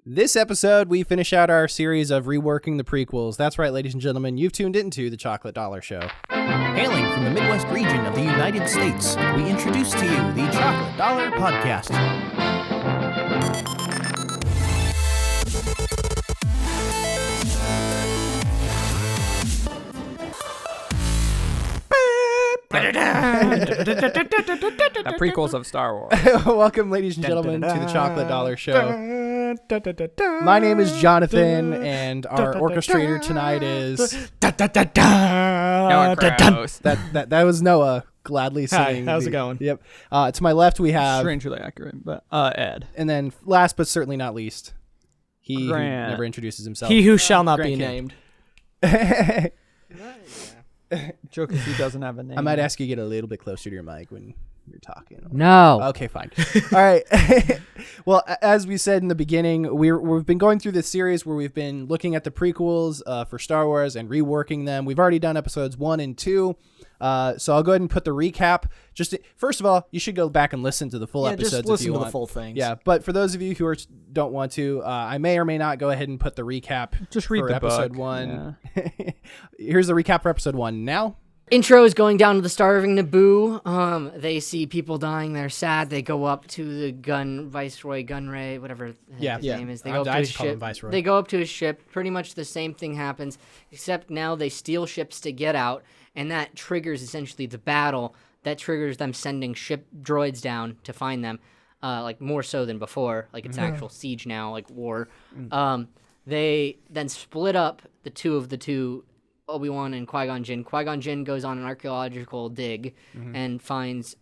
This episode, we finish out our series of reworking the prequels. That's right, ladies and gentlemen, you've tuned into the Chocolate Dollar Show. Hailing from the Midwest region of the United States, we introduce to you the Chocolate Dollar Podcast. Prequels of Star Wars. Welcome, ladies and gentlemen, to the Chocolate Dollar Show. My name is Jonathan, and our orchestrator tonight is... Noah Krause. That was Noah gladly singing. Hi, how's it going? Yep. To my left, we have... Strangely accurate, but Ed. And then last but certainly not least, he who Grant. never introduces himself. He who shall not Grant be King. named. Joke is he doesn't have a name. I might ask you to get a little bit closer to your mic when you're talking. No. Okay, fine. All right. Well, as we said in the beginning, we've been going through this series where we've been looking at the prequels for Star Wars and reworking them. We've already done episodes 1 and 2. So I'll go ahead and put the recap. First of all, you should go back and listen to the full episodes just if listen you to want. the full things. Yeah, but for those of you who don't want to, I may or may not go ahead and put the recap. Just read for the episode book. 1. Yeah. Here's the recap for episode 1 now. Intro is going down to the starving Naboo. They see people dying. They're sad. They go up to the Viceroy Gunray, whatever his name is. They go up to his ship. They go up to his ship. Pretty much the same thing happens, except now they steal ships to get out, and that triggers essentially the battle. That triggers them sending ship droids down to find them, like more so than before. Like it's actual siege now, like war. They then split up the two. Obi-Wan and Qui-Gon Jinn. Qui-Gon Jinn goes on an archaeological dig and finds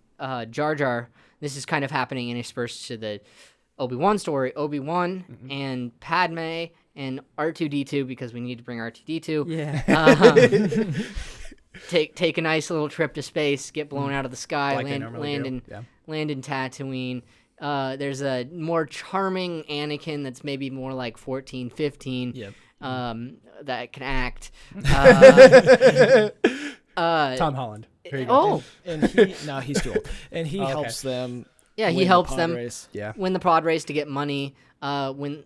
Jar Jar. This is kind of happening interspersed to the Obi-Wan story. Obi-Wan and Padme and R2-D2, because we need to bring R2-D2. Yeah. Take a nice little trip to space, get blown out of the sky, Like land in Tatooine. There's a more charming Anakin that's maybe more like 14, 15. Yep. That can act. Tom Holland. Here you go. And he's too old. And he helps them. Yeah, he win helps the pod them race. win the pod race to get money. When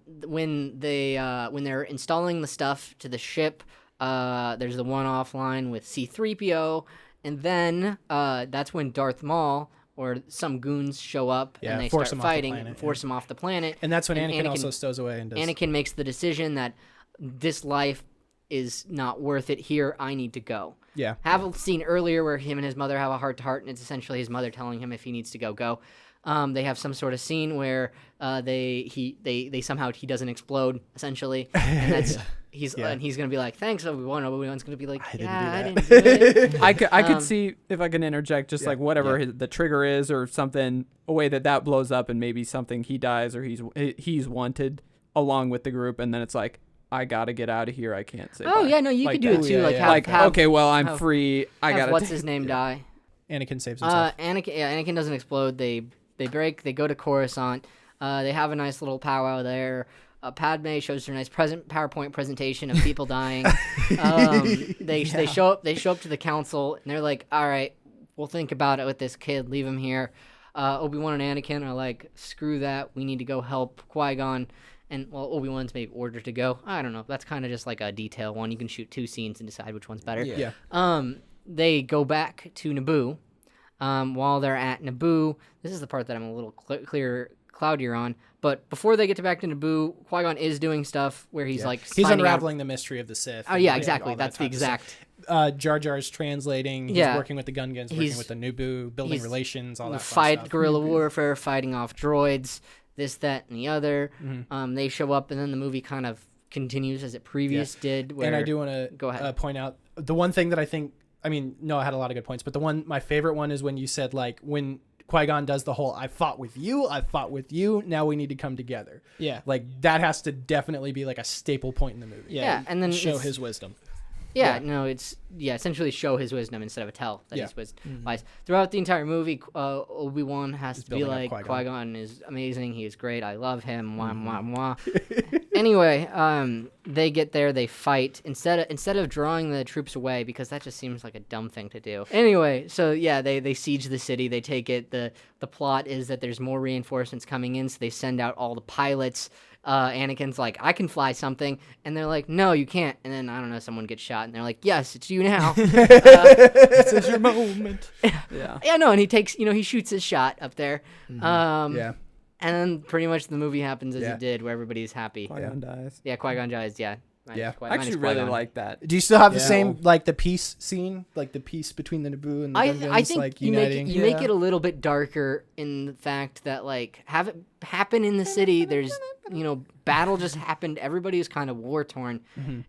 they're installing the stuff to the ship, there's the one-off line with C-3PO, and then that's when Darth Maul or some goons show up and they start fighting and force him off the planet. And that's when Anakin also stows away and does... Anakin makes the decision that this life is not worth it here. I need to go. Yeah. Have a scene earlier where him and his mother have a heart-to-heart, and it's essentially his mother telling him if he needs to go. They have some sort of scene where they somehow he doesn't explode essentially, and that's and he's gonna be like, thanks Obi-Wan. Obi-Wan's gonna be like, I didn't do it. I could see, if I can interject, just like whatever the trigger is or something, a way that blows up and maybe something he dies or he's wanted along with the group, and then it's like, I gotta get out of here. I can't say. Oh bye. Yeah, no, you could do it too. Okay, well I'm free. I gotta. What's his name die? Anakin saves himself. Anakin doesn't explode. They break. They go to Coruscant. They have a nice little powwow there. Padme shows her nice PowerPoint presentation of people dying. They show up to the council and they're like, all right, we'll think about it with this kid. Leave him here. Obi-Wan and Anakin are like, screw that. We need to go help Qui-Gon. And, well, Obi-Wan's maybe ordered to go. I don't know. That's kind of just like a detail one. You can shoot 2 scenes and decide which one's better. Yeah. They go back to Naboo. While they're at Naboo, this is the part that I'm a little cloudier on. But before they get back to Naboo, Qui-Gon is doing stuff where he's he's unraveling the mystery of the Sith. Oh yeah, exactly. That's the exact. Jar Jar's translating. He's working with the Gungans, working with the Naboo, building relations, all that stuff. Guerrilla warfare, fighting off droids, this, that, and the other. They show up, and then the movie kind of continues as it did. And I do want to point out the one thing that I think. I mean, no, I had a lot of good points, but my favorite one is when you said, like, when Qui-Gon does the whole, I fought with you, now we need to come together. Yeah. Like, that has to definitely be, like, a staple point in the movie. Yeah, and then show his wisdom. Essentially show his wisdom instead of tell that he's wise. Throughout the entire movie, Obi-Wan has to be like, Qui-Gon is amazing, he is great, I love him, mwah, mwah, mwah. Anyway, they get there, they fight, instead of drawing the troops away, because that just seems like a dumb thing to do. Anyway, so yeah, they siege the city, they take it, the plot is that there's more reinforcements coming in, so they send out all the pilots, Anakin's like, I can fly something, and they're like, no, you can't. And then I don't know, someone gets shot, and they're like, yes, it's you now. This is your moment. Yeah, no, and he takes, he shoots his shot up there. Yeah. And then pretty much the movie happens as it did, where everybody's happy. Qui-Gon dies. Yeah, Qui-Gon dies. Yeah. Yeah. I actually really like that. Do you still have the same, like, the peace scene? Like, the peace between the Naboo and the Gungans, I think like, you uniting? make it a little bit darker in the fact that, like, have it happen in the city. There's, battle just happened. Everybody is kind of war torn,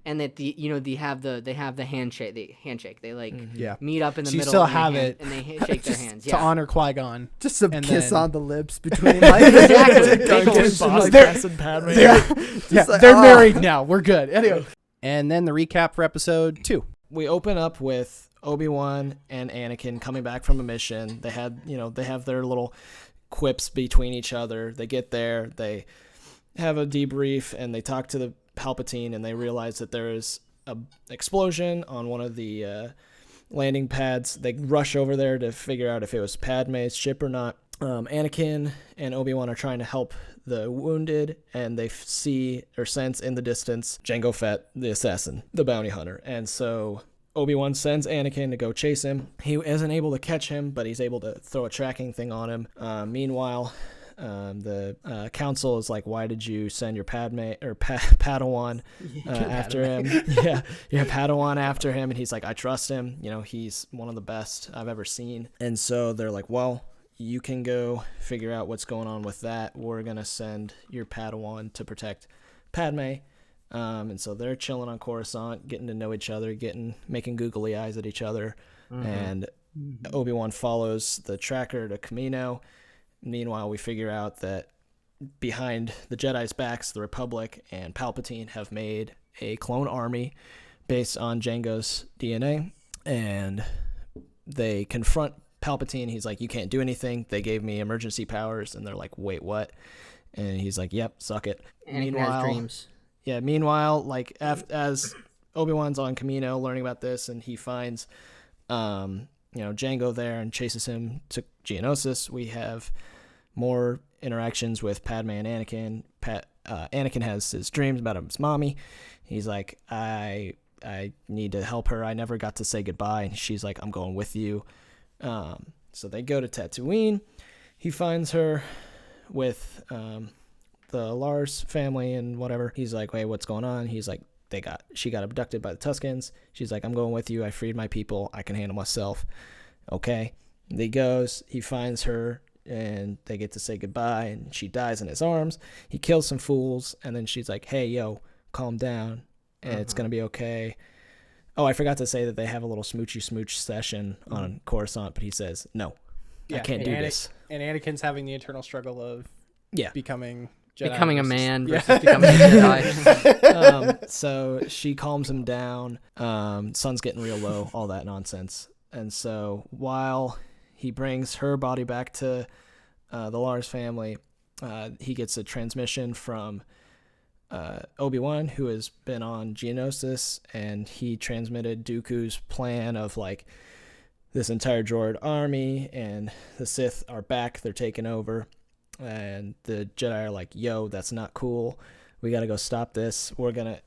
and that they have the handshake. They like meet up in the so middle. You still and have they it, and they shake their hands. to honor Qui-Gon. Just some And kiss then- on the lips between like Exactly. They're married now. We're good. Anyway. And then the recap for episode 2. We open up with Obi-Wan and Anakin coming back from a mission. They have their little quips between each other. They get there, they have a debrief, and they talk to the Palpatine, and they realize that there is a explosion on one of the landing pads. They rush over there to figure out if it was Padme's ship or not. Anakin and Obi-Wan are trying to help the wounded, and they see or sense in the distance Jango Fett, the assassin, the bounty hunter. And so Obi-Wan sends Anakin to go chase him. He isn't able to catch him, but he's able to throw a tracking thing on him. Meanwhile, the council is like, why did you send your Padawan after him? Padawan after him. And he's like, I trust him. He's one of the best I've ever seen. And so they're like, well, you can go figure out what's going on with that. We're going to send your Padawan to protect Padme. And so they're chilling on Coruscant, getting to know each other, making googly eyes at each other. And Obi-Wan follows the tracker to Kamino. Meanwhile, we figure out that behind the Jedi's backs, the Republic and Palpatine have made a clone army based on Jango's DNA. And they confront Palpatine. He's like, you can't do anything. They gave me emergency powers. And they're like, wait, what? And he's like, yep, suck it. Meanwhile, dreams. Yeah, meanwhile, like, as Obi-Wan's on Kamino learning about this, and he finds, Jango there and chases him to Geonosis, we have more interactions with Padme and Anakin. Anakin has his dreams about his mommy. He's like, I need to help her. I never got to say goodbye. And she's like, I'm going with you. So they go to Tatooine. He finds her with the Lars family and whatever. He's like, hey, what's going on? He's like, she got abducted by the Tuskens. She's like, I'm going with you. I freed my people. I can handle myself. Okay. He goes, he finds her, and they get to say goodbye, and she dies in his arms. He kills some fools, and then she's like, hey, yo, calm down, and it's going to be okay. Oh, I forgot to say that they have a little smoochy smooch session on Coruscant, but he says, no, I can't do this. And Anakin's having the internal struggle of becoming Jedi becoming a versus- man versus becoming a Jedi. So she calms him down. Sun's getting real low, all that nonsense. And so while he brings her body back to the Lars family, he gets a transmission from Obi-Wan, who has been on Geonosis, and he transmitted Dooku's plan of like this entire droid army, and the Sith are back, they're taking over, and the Jedi are like, yo, that's not cool, we gotta go stop this,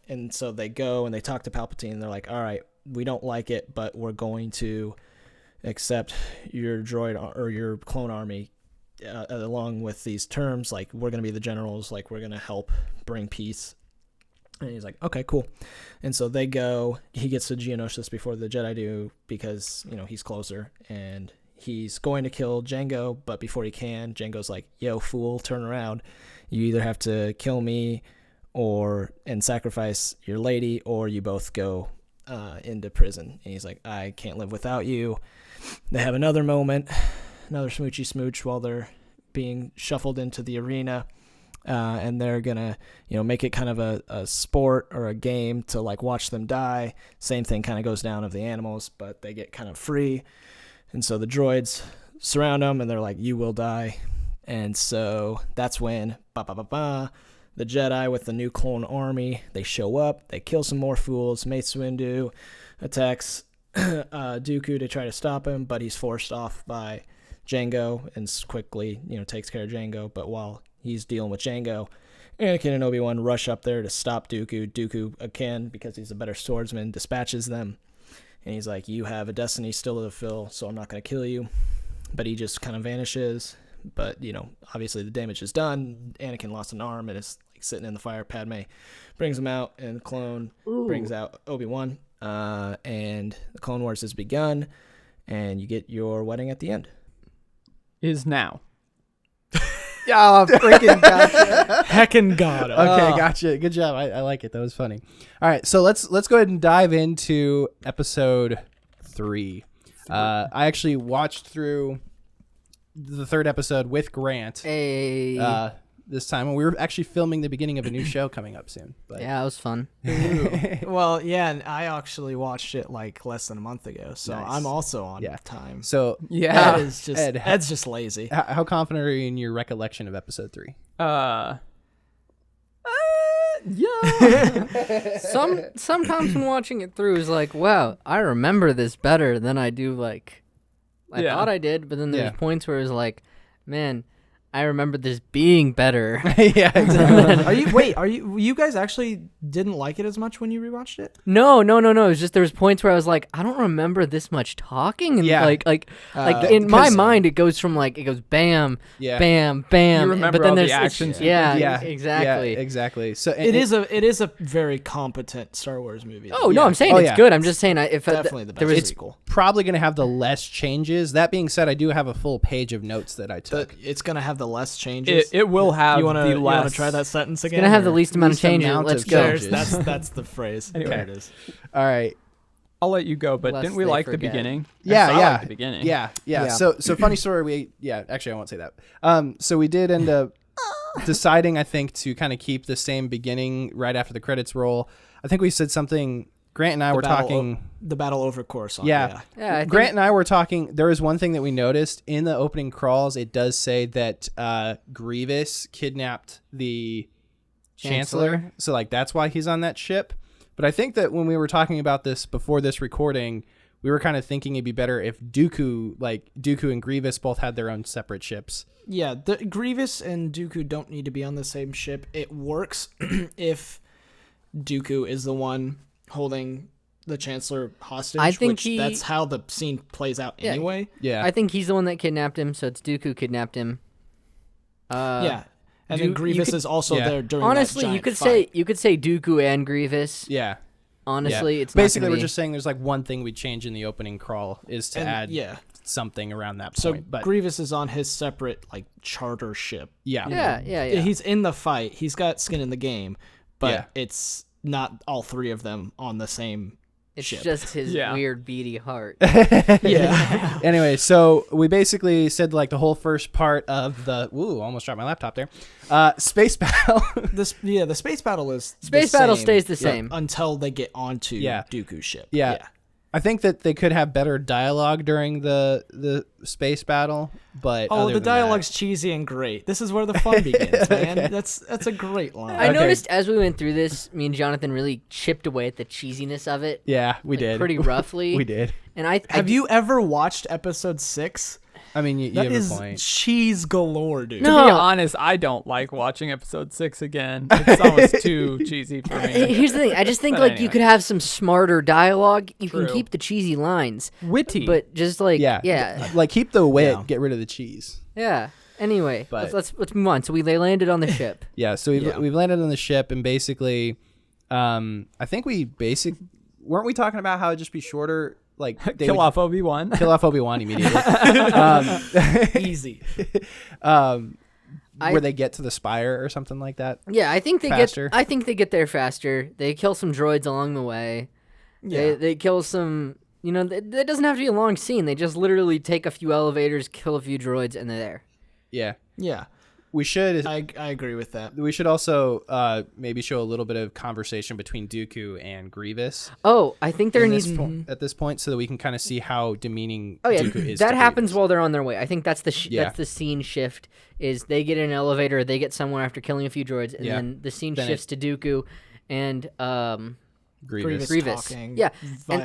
and so they go and they talk to Palpatine, and they're like, all right, we don't like it, but we're going to accept your droid or your clone army along with these terms, like we're going to be the generals, like we're going to help bring peace. And he's like, okay, cool. And so they go, he gets to Geonosis before the Jedi do, because he's closer, and he's going to kill Jango, but before he can, Jango's like, yo, fool, turn around, you either have to kill me and sacrifice your lady, or you both go into prison. And he's like, I can't live without you. They have another moment, another smoochy smooch while they're being shuffled into the arena, and they're gonna make it kind of a sport or a game to like watch them die. Same thing kind of goes down of the animals, but they get kind of free, and so the droids surround them and they're like, you will die. And so that's when the Jedi with the new clone army, they show up, they kill some more fools. Mace Windu attacks Dooku to try to stop him, but he's forced off by Jango and quickly takes care of Jango. But while he's dealing with Jango, Anakin and Obi-Wan rush up there to stop Dooku. Dooku, again, because he's a better swordsman, dispatches them. And he's like, you have a destiny still to fulfill, so I'm not going to kill you. But he just kind of vanishes. But, obviously the damage is done. Anakin lost an arm and is sitting in the fire. Padme brings him out, and the clone brings out Obi-Wan. And the Clone Wars has begun, and you get your wedding at the end. Is now. Oh, freaking gotcha. Heckin' got it. Okay, gotcha. Good job. I like it. That was funny. All right, so let's go ahead and dive into episode 3. I actually watched through the 3rd episode with Grant. Hey. This time, and we were actually filming the beginning of a new show coming up soon. But. Yeah, it was fun. Well, yeah, and I actually watched it like less than a month ago, so nice. I'm also on time. So yeah, Ed's just lazy. How confident are you in your recollection of episode 3? Yeah. Sometimes when watching it through is like, wow, I remember this better than I do I thought I did, but then there's points where it's like, man, I remember this being better. Yeah, exactly. Are you guys actually didn't like it as much when you rewatched it? No. It was just there was points where I was like, I don't remember this much talking, and in my mind it goes from bam, bam, bam. You remember but then all there's the actions. Yeah, exactly. Yeah, exactly. So it is a very competent Star Wars movie. Oh no, I'm saying it's good. I'm just saying if definitely the best. It's sequel. Probably going to have the less changes. That being said, I do have a full page of notes that I took. It's going to have the less changes. It will have you wanna, the less. You want to try that sentence again? It's going to have the least amount of changes. Let's go. That's the phrase. Anyway. There it is. All right. I'll let you go, but Lest didn't we they like the forget. beginning? Yeah, I liked the beginning. Yeah. So funny story. Actually, I won't say that. So we did end up deciding, I think, to kind of keep the same beginning right after the credits roll. I think we said something. Grant and I were talking. The battle over Coruscant. Yeah. Grant and I were talking. There was one thing that we noticed in the opening crawls. It does say that Grievous kidnapped the Chancellor. So that's why he's on that ship. But I think that when we were talking about this before this recording, we were kind of thinking it'd be better if Dooku and Grievous both had their own separate ships. Yeah, the Grievous and Dooku don't need to be on the same ship. It works if Dooku is the one holding the Chancellor hostage. I think that's how the scene plays out anyway. Yeah. I think he's the one that kidnapped him, so it's Dooku kidnapped him. And then Grievous is also there during honestly, that giant you could fight. say Dooku and Grievous. Yeah. Honestly, it's basically not we're just saying there's one thing we'd change in the opening crawl is to add something around that point. So Grievous is on his separate charter ship. Yeah. He's in the fight. He's got skin in the game, but it's not all three of them on the same It's ship. just his weird beady heart. Yeah. Anyway, so we basically said the whole first part of the almost dropped my laptop there. Space battle. The space battle is Stays the same until they get onto Dooku's ship. Yeah. I think that they could have better dialogue during the space battle, but the dialogue's cheesy and great. This is where the fun begins, man. That's a great line. I noticed as we went through this, me and Jonathan really chipped away at the cheesiness of it. Yeah, we did pretty roughly. We did. And I have you ever watched episode 6? I mean, you have a point. Cheese galore, dude. No. To be honest, I don't like watching episode 6 again. It's almost too cheesy for me. Here's the thing. I just think you could have some smarter dialogue. You can keep the cheesy lines. Witty. But just keep the wit, get rid of the cheese. Yeah. Anyway, but, let's move on. So they landed on the ship. Yeah, so we've landed on the ship, and basically I think weren't we talking about how it'd just be shorter? Kill off Obi-Wan. Kill off Obi-Wan immediately. Easy. Where they get to the spire or something like that. Yeah, I think they faster. I think they get there faster. They kill some droids along the way. Yeah. They kill some. That doesn't have to be a long scene. They just literally take a few elevators, kill a few droids, and they're there. Yeah. Yeah. We should. I agree with that. We should also maybe show a little bit of conversation between Dooku and Grievous. Oh, I think there needs at this point, so that we can kind of see how demeaning. Oh yeah, Dooku is. That happens while they're on their way. I think that's the scene shift. Is they get in an elevator, they get somewhere after killing a few droids, and then the scene shifts to Dooku and Grievous talking via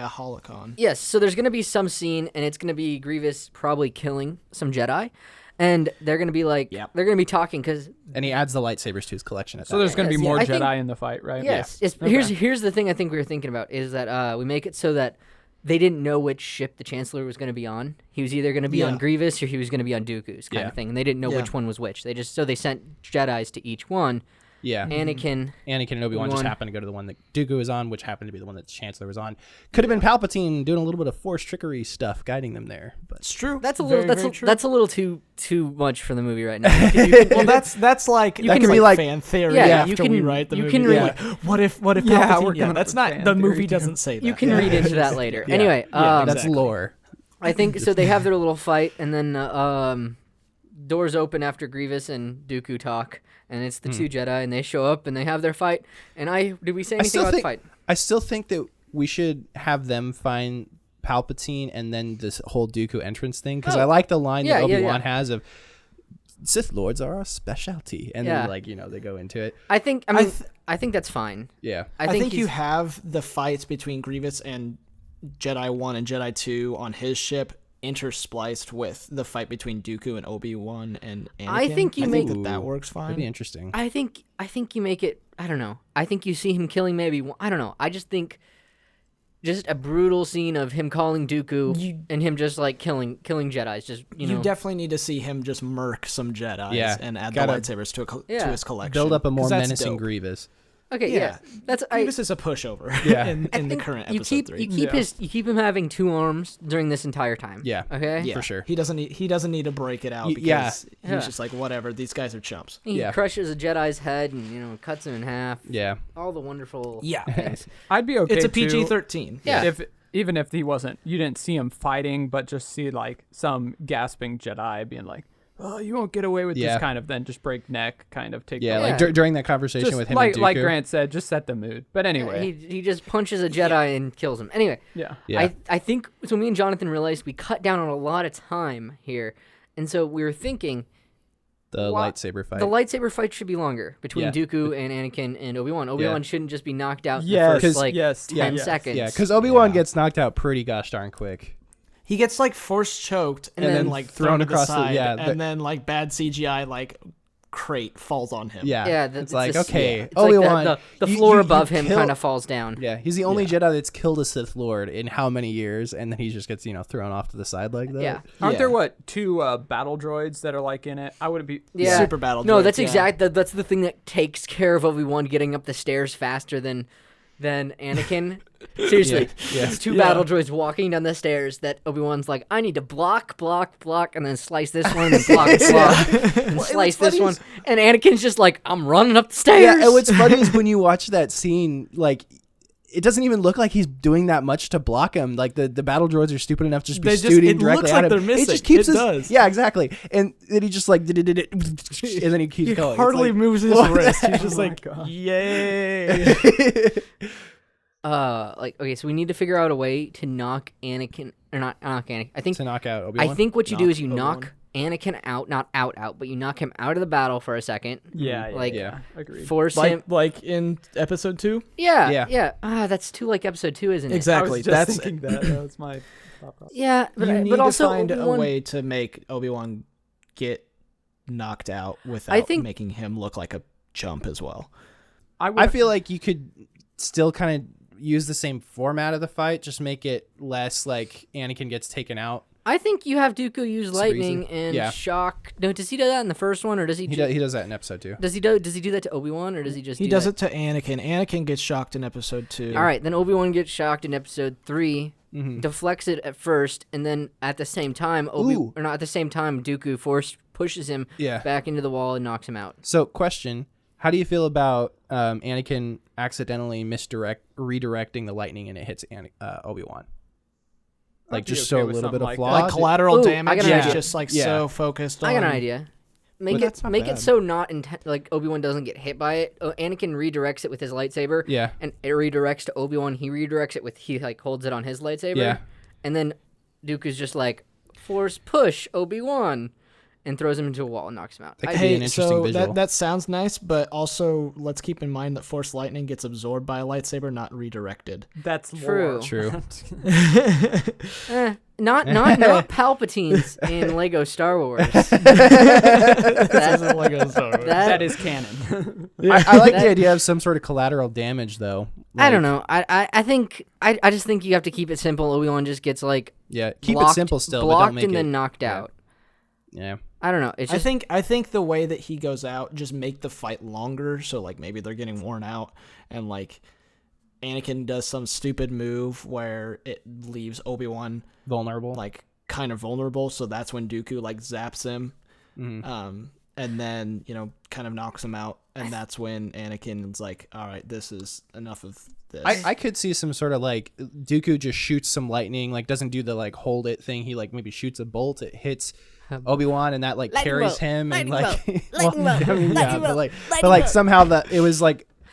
holocron. Yes, so there's gonna be some scene, and it's gonna be Grievous probably killing some Jedi. And they're gonna be like, they're gonna be talking because. And he adds the lightsabers to his collection. So there's gonna be more Jedi in the fight, right? Yes. Here's the thing I think we were thinking about is that we make it so that they didn't know which ship the Chancellor was going to be on. He was either going to be on Grievous or he was going to be on Dooku's kind of thing, and they didn't know which one was which. They sent Jedis to each one. Yeah. Anakin and Obi-Wan just happened to go to the one that Dooku was on, which happened to be the one that the Chancellor was on. Could have been Palpatine doing a little bit of Force trickery stuff, guiding them there. But it's true. That's a very, little. very true. That's a little too much for the movie right now. Well, that's like that can be like fan theory. After we write the movie, what if Palpatine? That's not the movie. Doesn't say that. You can read into that later. Anyway, that's lore. I think so. They have their little fight, and then doors open after Grievous and Dooku talk. And it's the two Jedi, and they show up, and they have their fight. And did we say anything about the fight? I still think that we should have them find Palpatine and then this whole Dooku entrance thing, because I like the line that Obi-Wan has of Sith Lords are our specialty, and then they go into it. I think that's fine. Yeah, I think you have the fights between Grievous and Jedi 1 and Jedi 2 on his ship interspliced with the fight between Dooku and Obi-Wan and Anakin. I think that works fine. That'd be interesting. I think you make it. I don't know. I think you see him killing maybe. I don't know. I just think just a brutal scene of him calling Dooku and him just like killing Jedis. Just you definitely need to see him just murk some Jedis and add the lightsabers to his collection. Build up a more menacing Grievous. Okay, Grievous is a pushover. In the current episode 3. You keep him having 2 arms during this entire time. Yeah. Okay. Yeah, for sure. He doesn't need to break it out because he's just like, whatever. These guys are chumps. He crushes a Jedi's head and cuts him in half. Yeah. All the wonderful things. I'd be okay. It's a PG-13. Yeah. Even if you didn't see him fighting, but just see like some gasping Jedi being like, "Oh, you won't get away with this," kind of, then just break neck, kind of take. Yeah, like during that conversation with him and Dooku. Like Grant said, just set the mood. But anyway, he just punches a Jedi and kills him. Anyway, I think so. Me and Jonathan realized we cut down on a lot of time here, and so we were thinking the lightsaber fight. The lightsaber fight should be longer between Dooku and Anakin and Obi-Wan. Obi-Wan shouldn't just be knocked out in the first 10 seconds. Yeah, because Obi-Wan gets knocked out pretty gosh darn quick. He gets like force choked and then like thrown across the side, and then like bad CGI like crate falls on him. It's like okay, it's Obi-Wan, like the floor above him kind of falls down. Yeah, he's the only Jedi that's killed a Sith Lord in how many years, and then he just gets thrown off to the side like that. Yeah, aren't there 2 battle droids that are like in it? I would be super battle droids. No, that's that's the thing that takes care of Obi-Wan getting up the stairs faster than Anakin. Seriously, it's 2 battle droids walking down the stairs that Obi-Wan's like, I need to block, and then slice this one, and block, and slice this one. And Anakin's just like, I'm running up the stairs. Yeah, and what's funny is when you watch that scene, like, it doesn't even look like he's doing that much to block him. Like, the battle droids are stupid enough to just be shooting directly at him. They're missing. It just keeps does. Yeah, exactly. And then he just like, and then he keeps going. He hardly moves his wrist. He's just like, yay. Okay, so we need to figure out a way to knock Anakin, or not knock Anakin. I think to knock out Obi-Wan. I think what you do is you knock Anakin out, not out, but you knock him out of the battle for a second. Agreed. Force him, like in episode 2. Yeah. That's too like episode 2, isn't it? Exactly. That's thinking that's my thought process. Yeah, but you need but also to find Obi-Wan, a way to make Obi-Wan get knocked out without making him look like a chump as well. I feel like you could still kind of use the same format of the fight, just make it less like Anakin gets taken out. I think you have Dooku use lightning and shock. No, does he do that in the first one, or does he? He does that in episode 2. Does he do that to Obi-Wan, or does he just? He does it to Anakin. Anakin gets shocked in episode 2. All right, then Obi-Wan gets shocked in episode 3. Deflects it at first, and then at the same time, Dooku force pushes him back into the wall and knocks him out. So, question. How do you feel about Anakin accidentally redirecting the lightning and it hits Obi-Wan? Like just so a little bit of flaw, like collateral damage. He's just like so focused on. I got an idea. Make it so not like Obi-Wan doesn't get hit by it. Anakin redirects it with his lightsaber. Yeah, and it redirects to Obi-Wan. He redirects it with holds it on his lightsaber. Yeah, and then Dooku's just like force push Obi-Wan. and throws him into a wall and knocks him out. That could be an interesting visual. That sounds nice, but also let's keep in mind that Force Lightning gets absorbed by a lightsaber, not redirected. That's true. True. Not Palpatine's in Lego Star Wars. That is canon. I like the idea of some sort of collateral damage, though. I don't know. I think I just think you have to keep it simple. Obi-Wan just gets keep it simple still, blocked but don't make and it, then knocked out. Yeah. I don't know. It's just, I think the way that he goes out, just make the fight longer. So maybe they're getting worn out, and Anakin does some stupid move where it leaves Obi-Wan vulnerable, kind of vulnerable. So that's when Dooku zaps him, and then kind of knocks him out, and that's when Anakin's like, all right, this is enough of this. I could see some sort of Dooku just shoots some lightning, doesn't do the hold it thing. He maybe shoots a bolt, it hits Obi-Wan, and that carries him, and somehow it was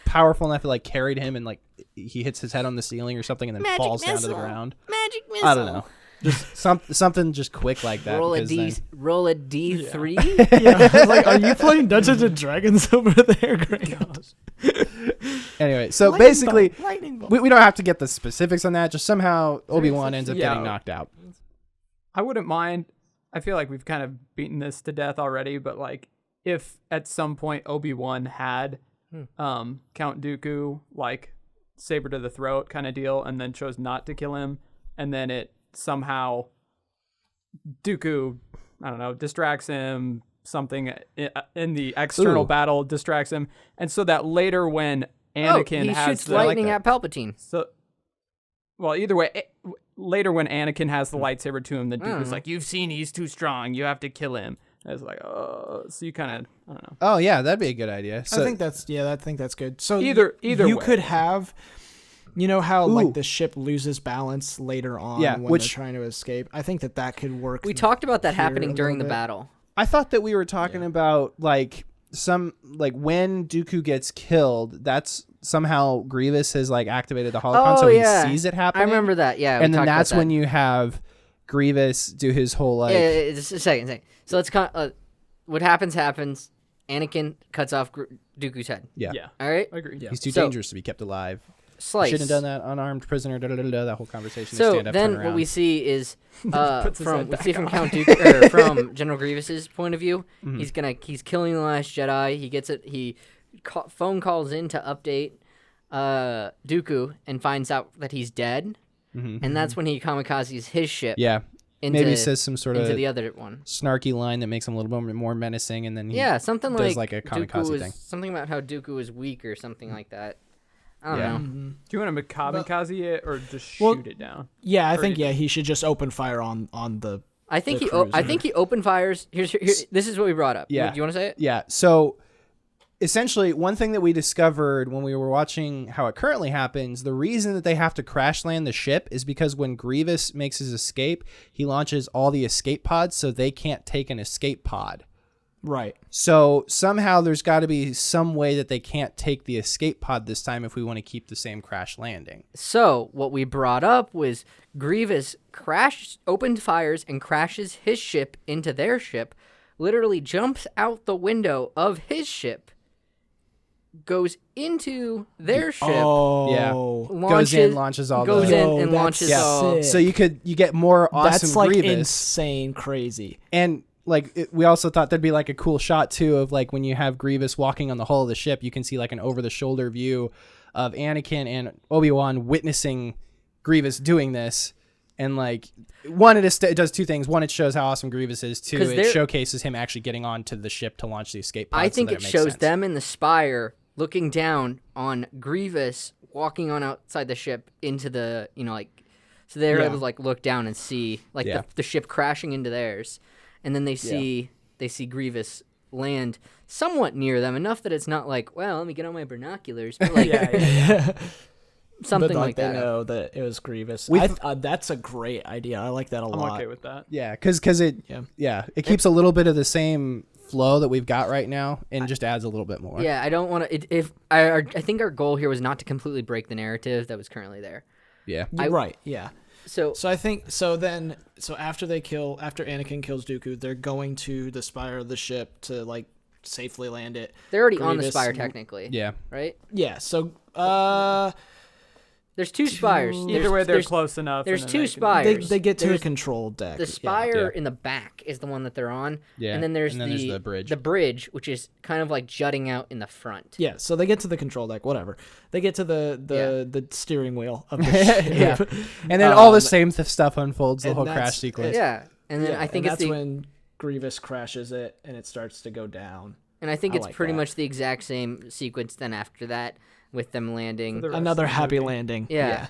powerful enough it carried him, and he hits his head on the ceiling or something, and then falls down to the ground. Magic missile. I don't know. Just something just quick like that. Roll a D3. Yeah. Are you playing Dungeons and Dragons over there, Greg? Anyway, so basically, we don't have to get the specifics on that. Just somehow Obi-Wan ends up getting knocked out. I wouldn't mind. I feel like we've kind of beaten this to death already, but if at some point Obi-Wan had Count Dooku saber to the throat kind of deal, and then chose not to kill him, and then it somehow Dooku, I don't know, distracts him, something in the external battle distracts him, and so that later when Anakin he has shoots lightning at Palpatine. So, well, either way, later when Anakin has the lightsaber to him, the Dooku's you've seen he's too strong, you have to kill him. I was so you kind of, I don't know. Oh yeah, that'd be a good idea. So, I think that's good. So either you way. could have, how the ship loses balance later on when they're trying to escape. I think that could work. We talked about that happening during the battle. I thought that we were talking about when Dooku gets killed, that's somehow Grievous has activated the holocron, he sees it happening. I remember that. Yeah, and then that's when you have Grievous do his whole just a second. So let's what happens. Anakin cuts off Dooku's head. Yeah. All right. I agree. Yeah. He's too dangerous to be kept alive. Slice. Shouldn't have done that. Unarmed prisoner. That whole conversation. So stand up, then turn around. what we see is from Count Dooku or from General Grievous's point of view, he's killing the last Jedi. He gets it. He phone calls in to update Dooku and finds out that he's dead, and that's when he kamikazes his ship. Yeah. Maybe says some sort of the other one snarky line that makes him a little bit more menacing, and then he something does a kamikaze thing. Something about how Dooku is weak or something like that. I don't know. Do you want him to kamikaze it or just shoot it down? Yeah, I think he should just open fire on the. I think he open fires. Here, this is what we brought up. Yeah. Do you want to say it? Yeah. So essentially, one thing that we discovered when we were watching how it currently happens, the reason that they have to crash land the ship is because when Grievous makes his escape, he launches all the escape pods, so they can't take an escape pod. Right. So somehow there's got to be some way that they can't take the escape pod this time if we want to keep the same crash landing. So what we brought up was Grievous opened fires and crashes his ship into their ship, literally jumps out the window of his ship, goes into their ship. Launches all launches all. So you get more awesome That's Grievous. Insane crazy. And we also thought there'd be a cool shot too of when you have Grievous walking on the hull of the ship, you can see an over the shoulder view of Anakin and Obi-Wan witnessing Grievous doing this. And one, it does two things. One, it shows how awesome Grievous is. Two, it showcases him actually getting onto the ship to launch the escape pod. I think it shows them in the spire looking down on Grievous walking on outside the ship into the so they're able to look down and see the ship crashing into theirs. And then they see Grievous land somewhat near them, enough that it's not let me get on my binoculars, but something but like that. They know that it was Grievous. That's a great idea. I like that a lot. I'm okay with that. Yeah, because it keeps a little bit of the same flow that we've got right now and just adds a little bit more. Yeah, I don't want to. I think our goal here was not to completely break the narrative that was currently there. Yeah. Right. Yeah. So I think so after Anakin kills Dooku, they're going to the spire of the ship to like safely land it. They're already on the spire technically. Yeah. Right? Yeah. So there's 2 spires. Either way, they're close enough. There's 2 spires. They get to a control deck. The spire in the back is the one that they're on. Yeah. And then there's the bridge. The bridge, which is kind of like jutting out in the front. Yeah. So they get to the control deck. Whatever. They get to the steering wheel of the ship. Yeah. And then all the same stuff unfolds. The whole crash sequence. Yeah. And then I think that's when Grievous crashes it and it starts to go down. And I think it's pretty much the exact same sequence then after that with them landing. Another happy landing. Yeah.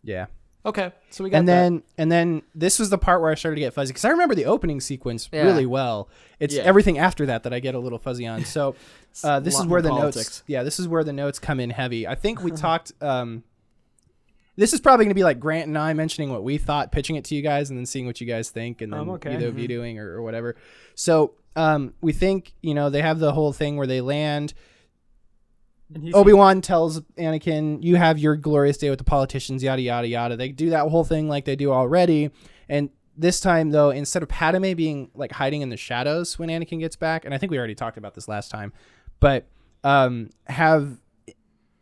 Yeah. Okay. So we got and then this was the part where I started to get fuzzy because I remember the opening sequence really well. It's everything after that I get a little fuzzy on. So this is where the notes. Yeah, this is where the notes come in heavy. I think we talked. This is probably going to be like Grant and I mentioning what we thought, pitching it to you guys, and then seeing what you guys think, and then either of you doing or whatever. So we think they have the whole thing where they land. Obi-Wan tells Anakin, you have your glorious day with the politicians, yada, yada, yada. They do that whole thing like they do already. And this time, though, instead of Padme being like hiding in the shadows when Anakin gets back, and I think we already talked about this last time, but have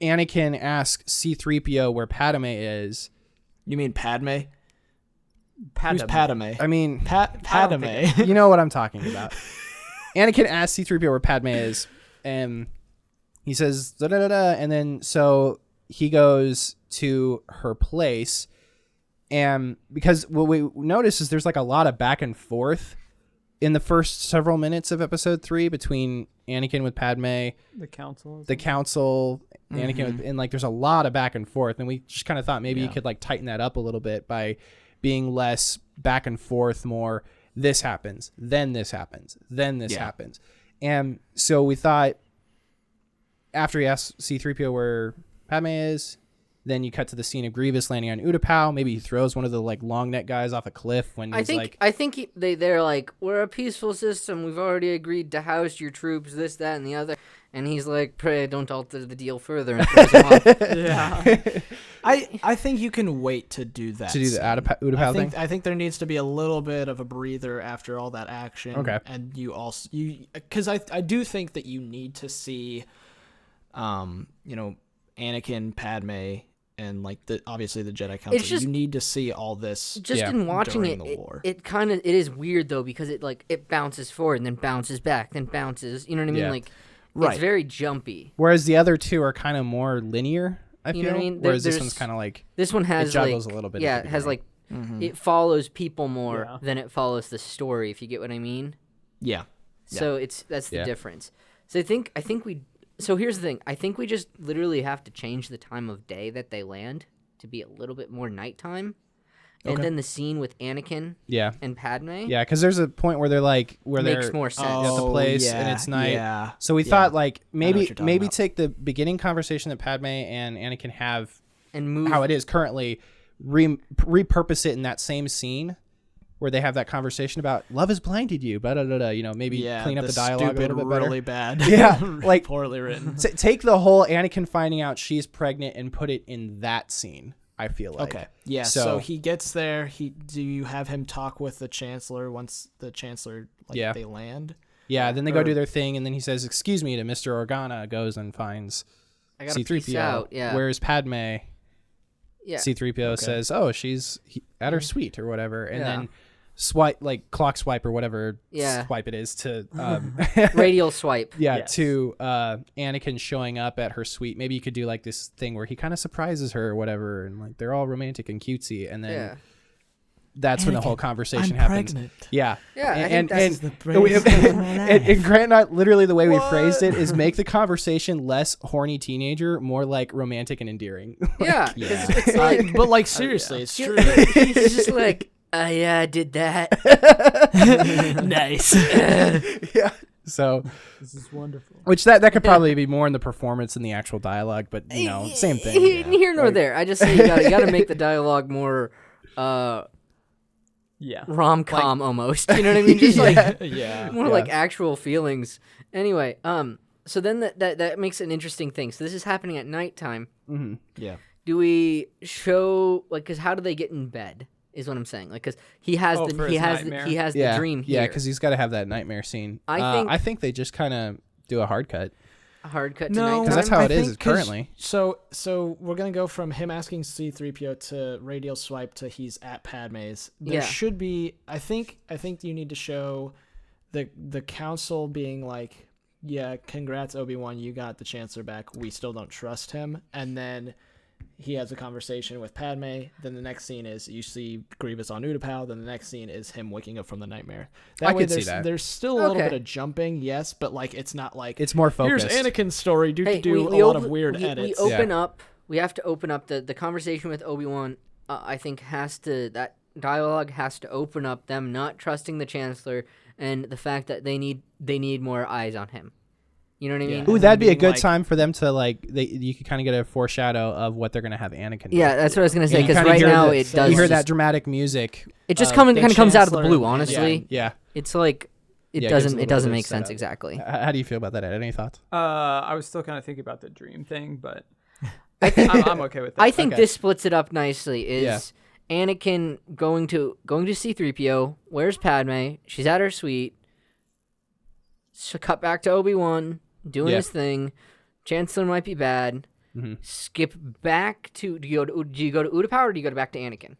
Anakin ask C-3PO where Padme is. You mean Padme? Who's Padme? I mean, Padme. You know what I'm talking about. Anakin asks C-3PO where Padme is, and he says, da-da-da-da, and then so he goes to her place, and because what we notice is there's like a lot of back and forth in the first several minutes of episode 3 between Anakin with Padme, the council, Anakin with, and like there's a lot of back and forth, and we just kind of thought maybe you could like tighten that up a little bit by being less back and forth, more this happens, then this happens, then this happens. And so we thought after he asks C-3PO where Padme is, then you cut to the scene of Grievous landing on Utapau. Maybe he throws one of the like long neck guys off a cliff when he's I think they're like, we're a peaceful system. We've already agreed to house your troops, this, that, and the other. And he's like, pray don't alter the deal further. And throws him off. Yeah. I think you can wait to do that. To do the Utapau thing? I think there needs to be a little bit of a breather after all that action. Okay. And because I do think that you need to see, Anakin, Padme, and like obviously the Jedi Council. You need to see all this. Just in watching it, it is weird though because it bounces forward and then bounces back, then bounces. You know what I mean? Yeah. Like it's very jumpy. Whereas the other two are kind of more linear. I feel. What I mean? Whereas this one's kind of like this one has it juggles a little bit. Yeah, it has like it follows people more than it follows the story. If you get what I mean. Yeah. So that's the difference. So I think we. So here's the thing. I think we just literally have to change the time of day that they land to be a little bit more nighttime. And then the scene with Anakin and Padme. Yeah, because there's a point where they're makes more sense. At the place and it's night. Yeah. So we thought like maybe take the beginning conversation that Padme and Anakin have and move how it is currently, repurpose it in that same scene where they have that conversation about love has blinded you, blah, blah, blah, blah, maybe clean up the dialogue a little bit better. Really bad. Yeah, like poorly written. Take the whole Anakin finding out she's pregnant and put it in that scene. I feel like. Okay. Yeah. So he gets there. Do you have him talk with the Chancellor once the Chancellor they land? Yeah. Then they go do their thing, and then he says, "Excuse me," to Mr. Organa. Goes and finds C-3PO. Where's Padme? Yeah. C-3PO says, "Oh, she's at her suite or whatever," and then clock swipe or whatever swipe it is to radial swipe. To Anakin showing up at her suite. Maybe you could do like this thing where he kind of surprises her or whatever, and like they're all romantic and cutesy, and then that's when the whole conversation happens. Pregnant. Yeah. And Grant and I, literally the way we phrased it is make the conversation less horny teenager, more like romantic and endearing. It's like, but like seriously, it's true. He's just like, I did that. Nice. Yeah. So this is wonderful. Which that could probably be more in the performance than the actual dialogue, but same thing. Here nor there. I just say you gotta make the dialogue more rom-com almost. You know what I mean? Just more like actual feelings. Anyway, so then that makes an interesting thing. So this is happening at nighttime. Mm-hmm. Yeah. do we show like because how do they get in bed? Is what I'm saying. Like, because he has the dream here. Yeah, because he's got to have that nightmare scene. I think they just kind of do a hard cut. A hard cut. No, because that's how it is currently. So we're gonna go from him asking C-3PO to radial swipe to he's at Padme's. There should be. I think you need to show the council being like, yeah, congrats Obi-Wan, you got the Chancellor back. We still don't trust him, and then he has a conversation with Padme. Then the next scene is you see Grievous on Utapau. Then the next scene is him waking up from the nightmare. I could see that. There's still a little bit of jumping, yes, but like it's not like it's more focused. Here's Anakin's story. A lot of weird edits. We open up. We have to open up the conversation with Obi-Wan. I think that dialogue has to open up them not trusting the Chancellor and the fact that they need more eyes on him. You know what I mean? Ooh, that'd be a good time for them to you could kind of get a foreshadow of what they're gonna have Anakin do. Yeah, that's what I was gonna say. Because right now it does. You hear that dramatic music. It just kind of comes out of the blue. Honestly, yeah. It's like it doesn't make sense exactly. How do you feel about that, Ed? Any thoughts? I was still kind of thinking about the dream thing, but I'm okay with that. I think this splits it up nicely. Is Anakin going to C-3PO? Where's Padme? She's at her suite. So cut back to Obi-Wan. Doing his thing. Chancellor might be bad. Mm-hmm. Skip back to do you go to Utapau or do you go back to Anakin?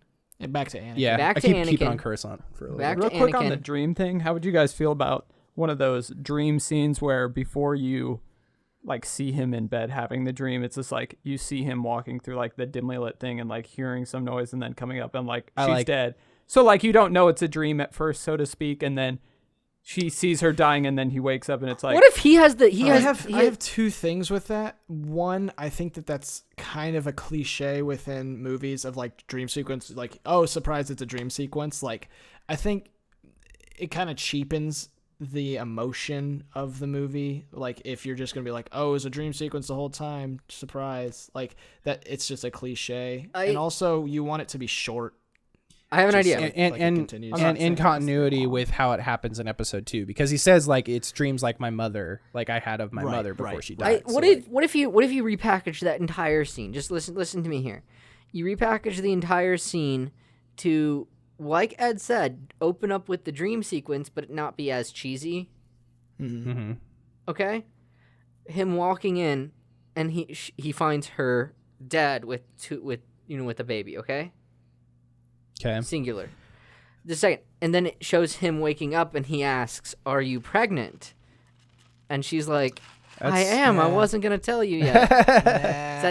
Back to Anakin. Yeah, back I to keep Anakin. on Coruscant for a little bit. Real quick on the dream thing. How would you guys feel about one of those dream scenes where before you like see him in bed having the dream, it's just like you see him walking through like the dimly lit thing and like hearing some noise and then coming up and like she's dead. So like you don't know it's a dream at first, so to speak, and then she sees her dying, and then he wakes up, and it's like... What if he has the... I have two things with that. One, I think that's kind of a cliche within movies of, like, dream sequence. Like, oh, surprise, it's a dream sequence. Like, I think it kind of cheapens the emotion of the movie. Like, if you're just going to be like, oh, it was a dream sequence the whole time, surprise. Like, that it's just a cliche. And also, you want it to be short. I have an idea. And in continuity with how it happens in episode 2, because he says like it's dreams like my mother, like I had of my mother before she died. What if you repackage that entire scene? Just listen to me here. You repackage the entire scene to, like Ed said, open up with the dream sequence, but it not be as cheesy. Mm-hmm. Okay, him walking in, and he finds her dead with a baby. Okay. Okay. Singular. The second, and then it shows him waking up, and he asks, "Are you pregnant?" And she's like, "I am. I wasn't gonna tell you yet." Is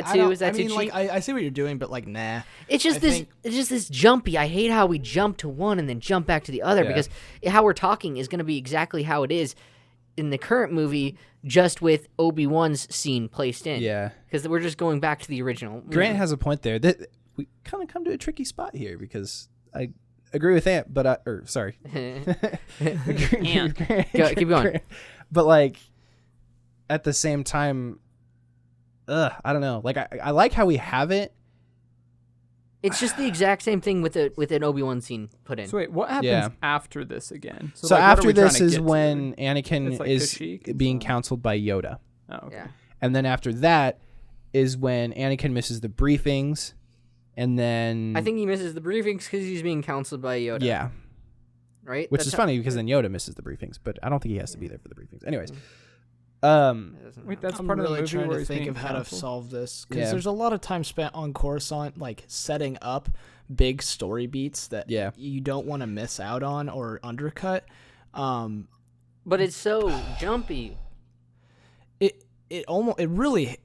that too cheap? Like, I see what you're doing, but like, nah. It's just this jumpy. I hate how we jump to one and then jump back to the other because how we're talking is gonna be exactly how it is in the current movie, just with Obi-Wan's scene placed in. Yeah. Because we're just going back to the original. Grant has a point there. That we kind of come to a tricky spot here because I agree with Ant, but sorry. Ant. Keep going. But like at the same time, I don't know. Like I like how we have it. It's just the exact same thing with an Obi-Wan scene put in. So wait, what happens after this again? So like, after this is when Anakin is being counseled by Yoda. Oh, okay. Yeah. And then after that is when Anakin misses the briefings. And then I think he misses the briefings because he's being counseled by Yoda. Yeah. Right? Which is funny because then Yoda misses the briefings, but I don't think he has to be there for the briefings. Anyways. Wait, that's I'm part really of the movie trying where to think of how to solve this because there's a lot of time spent on Coruscant, like setting up big story beats that you don't want to miss out on or undercut. But it's so jumpy. It really,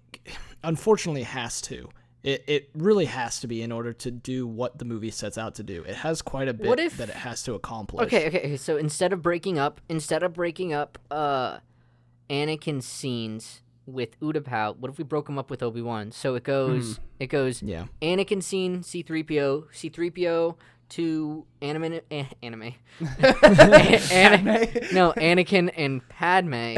unfortunately, has to. It really has to be in order to do what the movie sets out to do. It has quite a bit that it has to accomplish. Okay. So instead of breaking up Anakin's scenes with Utapau, what if we broke them up with Obi-Wan? So it goes Anakin scene, C-3PO to anime. Anakin and Padme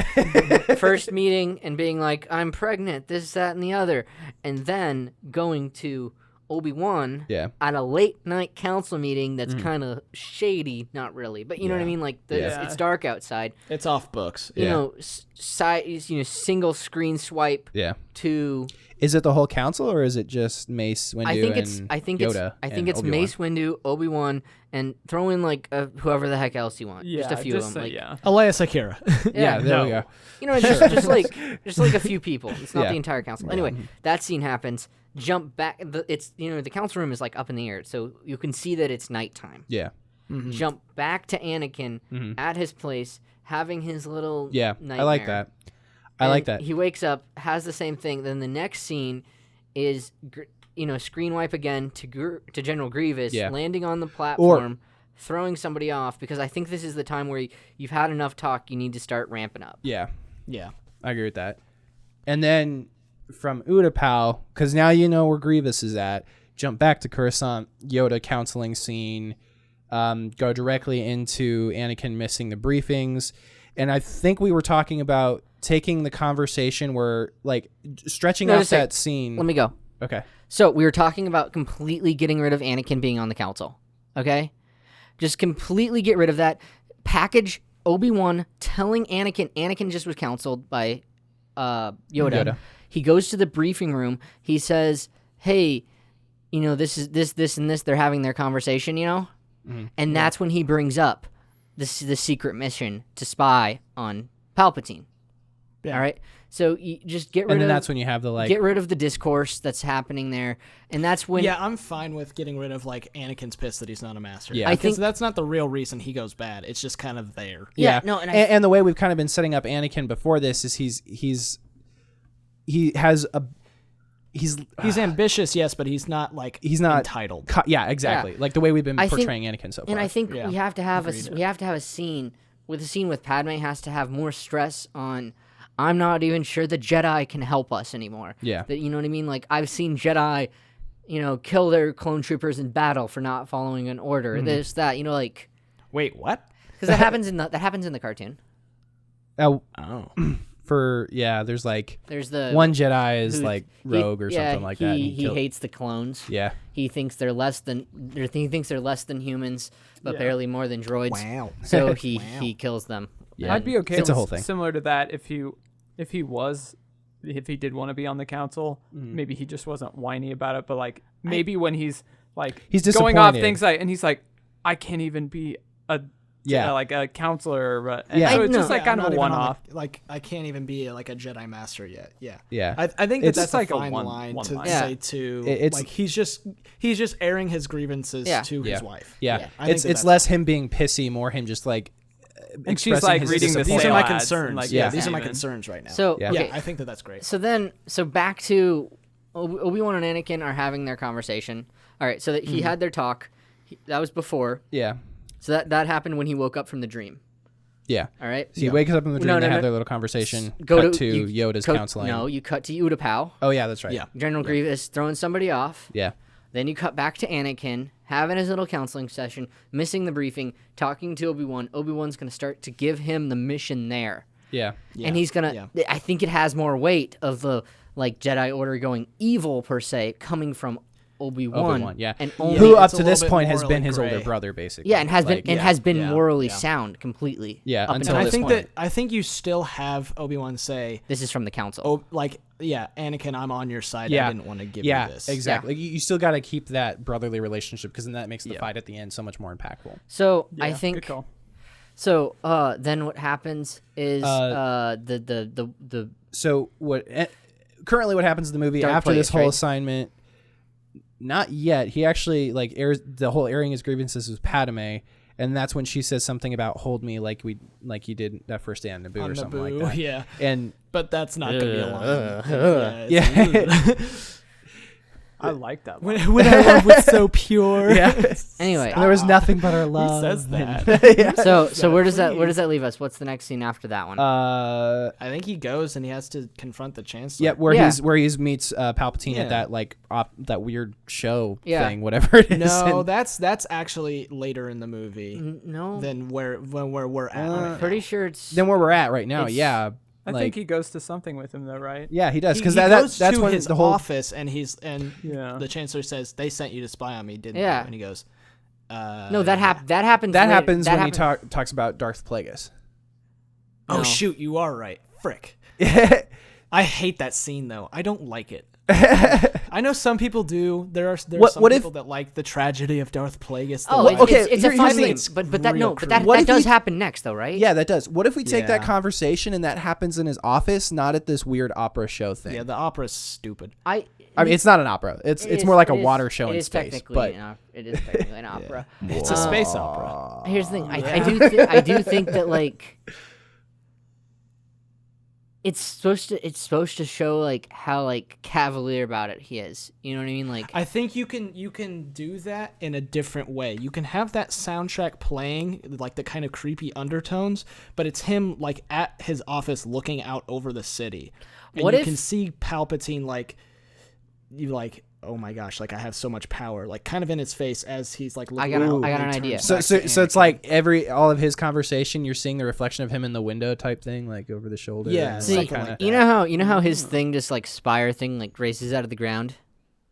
first meeting and being like, I'm pregnant, this, that, and the other, and then going to Obi-Wan at a late night council meeting that's kind of shady, not really, but you know what I mean? Like it's dark outside. It's off books. You know, single screen swipe to. Is it the whole council or is it just Mace Windu I think Yoda? I think it's Mace Windu, Obi-Wan, and throw in like whoever the heck else you want. Just a few of them. Elias Akira. There we go. You know, just like a few people. It's not the entire council. Anyway, that scene happens. Jump back. The council room is like up in the air, so you can see that it's nighttime. Yeah. Mm-hmm. Jump back to Anakin at his place, having his little nightmare. I like that. I like that. He wakes up, has the same thing. Then the next scene is, screen wipe again to General Grievous, landing on the platform, throwing somebody off, because I think this is the time where you've had enough talk, you need to start ramping up. Yeah. Yeah. I agree with that. And then from Utapau, because now you know where Grievous is at, jump back to Coruscant, Yoda counseling scene, go directly into Anakin missing the briefings. And I think we were talking about taking the conversation where, like, stretching out that scene. Let me go. Okay. So we were talking about completely getting rid of Anakin being on the council. Okay? Just completely get rid of that. Package Obi-Wan telling Anakin just was counseled by Yoda. He goes to the briefing room. He says, hey, this is this and this. They're having their conversation, Mm-hmm. And that's when he brings up the secret mission to spy on Palpatine. Yeah. All right? So you just get rid of... And then that's when you have the, get rid of the discourse that's happening there. And that's when... Yeah, I'm fine with getting rid of, Anakin's pissed that he's not a master. Yeah. I think that's not the real reason he goes bad. It's just kind of there. Yeah. No, and the way we've kind of been setting up Anakin before this is he's ambitious, yes, but he's not entitled. Yeah, exactly. Yeah. Like the way we've been portraying Anakin so far. And I think we have to have a scene with Padme has to have more stress on. I'm not even sure the Jedi can help us anymore. Yeah, that, you know what I mean. Like I've seen Jedi, kill their clone troopers in battle for not following an order. This, that, Wait, what? Because that happens in the cartoon. Oh. There's the one Jedi is rogue or something like that. He hates the clones. Yeah, he thinks they're less than humans, but barely more than droids. Wow. So he kills them. Yeah, I'd be okay. It's a whole thing. Similar to that, if he did want to be on the council, maybe he just wasn't whiny about it. But maybe when he's going off things and he's like, I can't even be a a counselor. So it's just kind of a one-off. I can't even be a Jedi Master yet. Yeah. Yeah. I think that's a fine line to say to. It's he's just airing his grievances to his wife. Yeah. It's less him being pissy, more him just and she's reading the these are my concerns. These are my concerns right now. So I think that's great. So back to Obi-Wan and Anakin are having their conversation. All right. So that he had their talk. That was before. Yeah. So that happened when he woke up from the dream. Yeah. All right. So he wakes up in the dream. They have their little conversation. Cut to Yoda's counseling. No, you cut to Utapau. Oh yeah, that's right. Yeah. General Grievous throwing somebody off. Yeah. Then you cut back to Anakin having his little counseling session, missing the briefing, talking to Obi-Wan. Obi-Wan's going to start to give him the mission there. Yeah. And he's going to. I think it has more weight of the Jedi Order going evil per se coming from Obi-Wan, and who up to this point has been his older brother, basically. Yeah, and has been morally sound completely. Yeah, until this point. I think you still have Obi-Wan say, "This is from the council." Anakin, I'm on your side. I didn't want to give you this. Exactly. Yeah. You still got to keep that brotherly relationship because then that makes the fight at the end so much more impactful. So I think. So then what happens is the. So what? Currently, what happens in the movie after this whole assignment? Not yet. He actually airs the whole airing his grievances with Padme, and that's when she says something about "hold me" like you did that first day on Naboo or something like that. Yeah. But that's not gonna be a line. I like that. When our love was so pure. Yeah. Anyway, there was nothing but our love. Who says that? So where does that leave us? What's the next scene after that one? I think he goes and he has to confront the Chancellor. Yeah, where he meets Palpatine at that that weird show thing, whatever it is. No, that's actually later in the movie. No. Than where we're at. Pretty sure it's than where we're at right now. Yeah. I think he goes to something with him though, right? Yeah, he does, because that's to when his the whole office, and the Chancellor says, "They sent you to spy on me, didn't you?" And he goes, "No, that happens. That happens when he talks about Darth Plagueis." Oh shoot, you are right. Frick. I hate that scene though. I don't like it. I know some people do. There are some people that like the tragedy of Darth Plagueis. It's a fun thing, but that does happen next, though, right? Yeah, that does. What if we take that conversation and that happens in his office, not at this weird opera show thing? Yeah, the opera's stupid. I mean, it's not an opera. It's more like a water show in space. But it is technically an opera. It's a space opera. Here's the thing. I do think that like. It's supposed to show like how like cavalier about it he is. You know what I mean? Like I think you can do that in a different way. You can have that soundtrack playing like the kind of creepy undertones, but it's him like at his office looking out over the city. And you can see Palpatine like oh my gosh, like I have so much power, like kind of in his face as he's like looking. I got an idea. So it's like all of his conversation, you're seeing the reflection of him in the window type thing, like over the shoulder. Yeah. See, you know how his thing, just like spire thing, like raises out of the ground.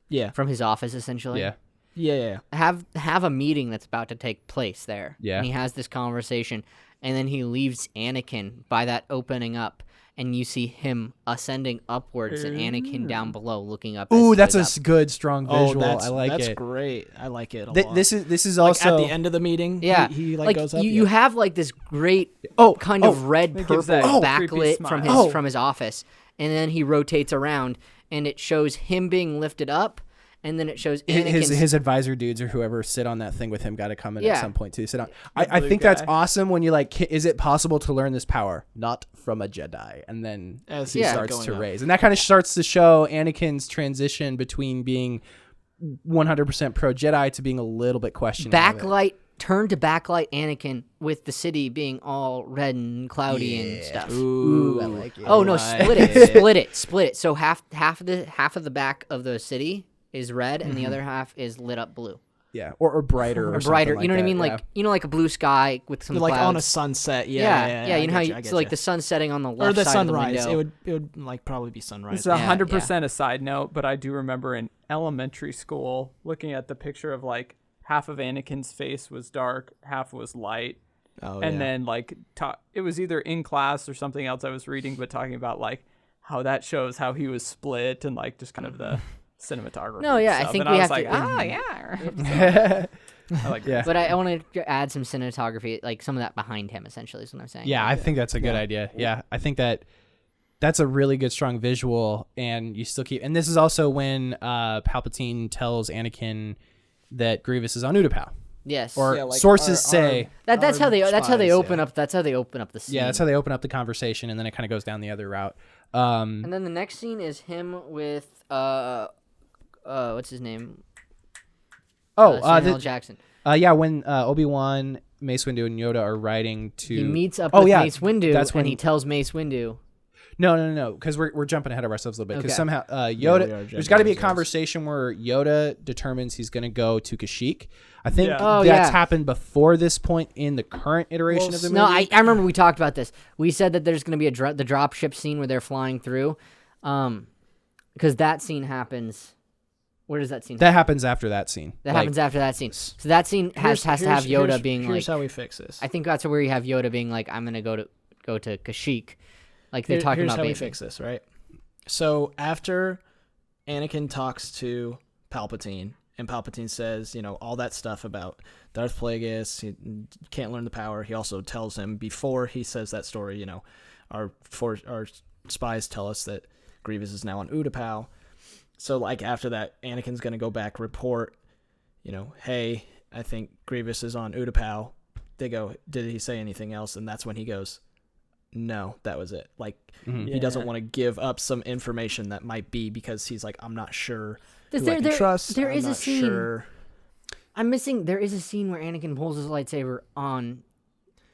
Yeah. From his office, essentially. Yeah. Yeah. Have a meeting that's about to take place there. Yeah. And he has this conversation, and then he leaves Anakin by that opening up. And you see him ascending upwards and Anakin down below looking up. Ooh, that's a good, strong visual. I like it. That's great. I like it a lot. This is also like at the end of the meeting. Yeah, he like goes up. You have like this great kind of red purple backlit from his office, and then he rotates around, and it shows him being lifted up. And then it shows his advisor dudes or whoever sit on that thing with him got to come in at some point to sit on. I think that's awesome when you're like, is it possible to learn this power? Not from a Jedi. And then as he starts to raise. And that kind of starts to show Anakin's transition between being 100% pro Jedi to being a little bit questioning. Turn to backlight Anakin with the city being all red and cloudy and stuff. Ooh, I like it. Oh no, split it. So half of the back of the city is red and the other half is lit up blue. Yeah, or brighter, or brighter. Like you know what I mean? Yeah. Like like a blue sky with some like clouds. on a sunset. Yeah. You know how so like the sun setting on the left or the side sunrise. Of the window. It would like probably be sunrise. It's 100% a side note, but I do remember in elementary school looking at the picture of like half of Anakin's face was dark, half was light. And then like it was either in class or something else I was reading, but talking about like how that shows how he was split and like just kind of the cinematography. No, yeah, stuff. I think and we I was have like, to. I like that. But I want to add some cinematography, like some of that behind him, essentially, is what I'm saying. Yeah, I think that's a good idea. Yeah, I think that's a really good, strong visual, and you still keep. And this is also when Palpatine tells Anakin that Grievous is on Utapau. Yes. Or sources say that's how they open up. That's how they open up the scene. Yeah, that's how they open up the conversation, and then it kind of goes down the other route. And then the next scene is him with what's his name? Samuel Jackson. When Obi-Wan, Mace Windu, and Yoda are riding to. He meets up with Mace Windu, that's when he tells Mace Windu. No, because we're jumping ahead of ourselves a little bit. Because somehow Yoda, there's got to be a conversation where Yoda determines he's going to go to Kashyyyk. I think that's happened before this point in the current iteration of the movie. No, I remember we talked about this. We said that there's going to be the drop ship scene where they're flying through, because that scene happens. Where does that scene? That happens after that scene. That happens after that scene. So that scene has to have Yoda being like. Here's how we fix this. I think that's where you have Yoda being like, "I'm going to go to Kashyyyk." Like they're talking about. Here's how we fix this, right? So after Anakin talks to Palpatine, and Palpatine says, all that stuff about Darth Plagueis, he can't learn the power. He also tells him before he says that story, our spies tell us that Grievous is now on Utapau. So like after that, Anakin's gonna go back, report, hey, I think Grievous is on Utapau. They go, did he say anything else? And that's when he goes, no, that was it. Like he doesn't want to give up some information that might be because he's like, I'm not sure. There is a scene. Sure. I'm missing. There is a scene where Anakin pulls his lightsaber on.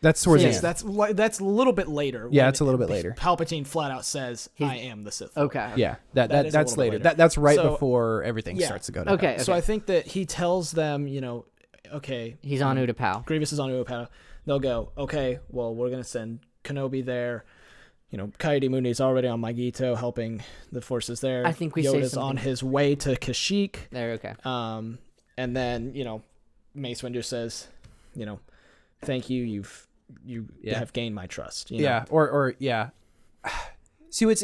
That's towards the end. That's a little bit later. Yeah, it's a little bit later. Palpatine flat out says, "I am the Sith." Okay. Yeah, that's later. That's right before everything starts to go down. Okay. So I think that he tells them, okay, he's on Utapau. Grievous is on Utapau. They'll go, okay, well, we're gonna send Kenobi there. Coyote Mooney's already on Magito helping the forces there. I think we Yoda's say something. on his way to Kashyyyk. There, okay. And then, Mace Windu says, thank you. You have gained my trust. Yeah. Or See, what's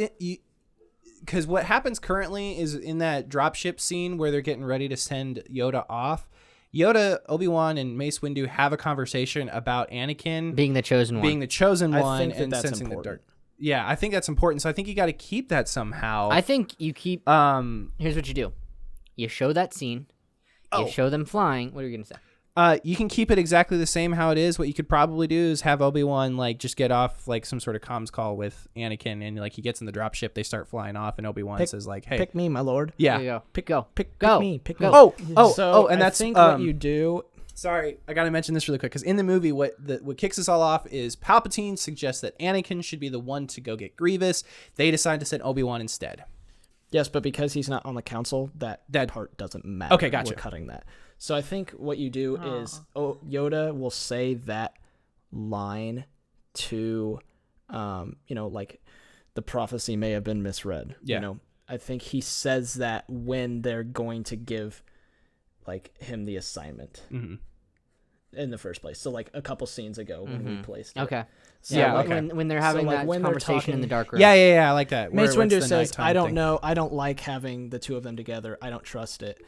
because what happens currently is in that dropship scene where they're getting ready to send Yoda off. Yoda, Obi-Wan, and Mace Windu have a conversation about Anakin being the chosen one. I think and that's sensing important. the dark. Yeah, I think that's important. So I think you got to keep that somehow. I think you keep. Here's what you do: you show that scene. You show them flying. What are you gonna say? You can keep it exactly the same how it is. What you could probably do is have Obi-Wan just get off some sort of comms call with Anakin, and he gets in the dropship, they start flying off, and Obi-Wan says "Hey, pick me, my lord." Yeah, There you go. Pick me. and that's I think what you do. Sorry, I gotta mention this really quick because in the movie, what kicks us all off is Palpatine suggests that Anakin should be the one to go get Grievous. They decide to send Obi-Wan instead. Yes, but because he's not on the council, that part doesn't matter. Okay, gotcha. We're cutting that. So I think what you do is Yoda will say that line to, the prophecy may have been misread. Yeah. I think he says that when they're going to give, him the assignment in the first place. So a couple scenes ago when we placed it. Okay. So, Yeah. When they're having that when they're conversation in the talking- dark room. Yeah, I like that. Mace Where it's Windu the says, nighttime "I don't thing. know. I don't like having the two of them together. I don't trust it.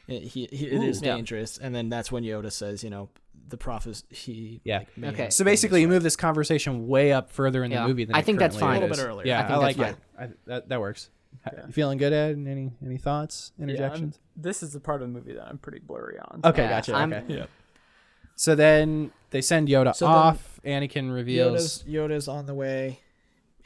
It is dangerous." And then that's when Yoda says, the prophecy. Yeah. Okay. So basically, you move this conversation way up further in the movie than I it think that's currently fine. A little is. bit earlier. Yeah, I think I like that's it. That works. You feeling good, Ed? Any thoughts, interjections? This is the part of the movie that I'm pretty blurry on. Okay, Yeah, gotcha. I'm- Okay. Yeah. So then they send Yoda So then off. Anakin reveals. Yoda's on the way.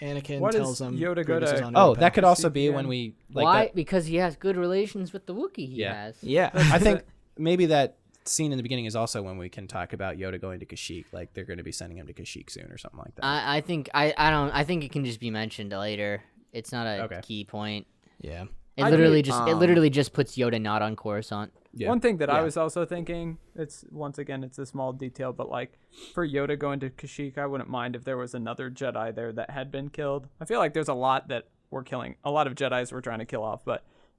Anakin What tells does him Yoda go Grievous to- is on Oh, Obi-Wan. that could also be again. when we Why? that. Because he has good relations with the Wookiee. He Yeah. has. Yeah. I think maybe that scene in the beginning is also when we can talk about Yoda going to Kashyyyk. They're going to be sending him to Kashyyyk soon or something like that. I think I think it can just be mentioned later. It's not a key point. Yeah. It I literally do- just puts Yoda not on Coruscant. Yeah. One thing that I Yeah. was also thinking, it's a small detail, but for Yoda going to Kashyyyk, I wouldn't mind if there was another Jedi there that had been killed. I feel like there's a lot that we're killing, a lot of Jedis we're trying to kill off,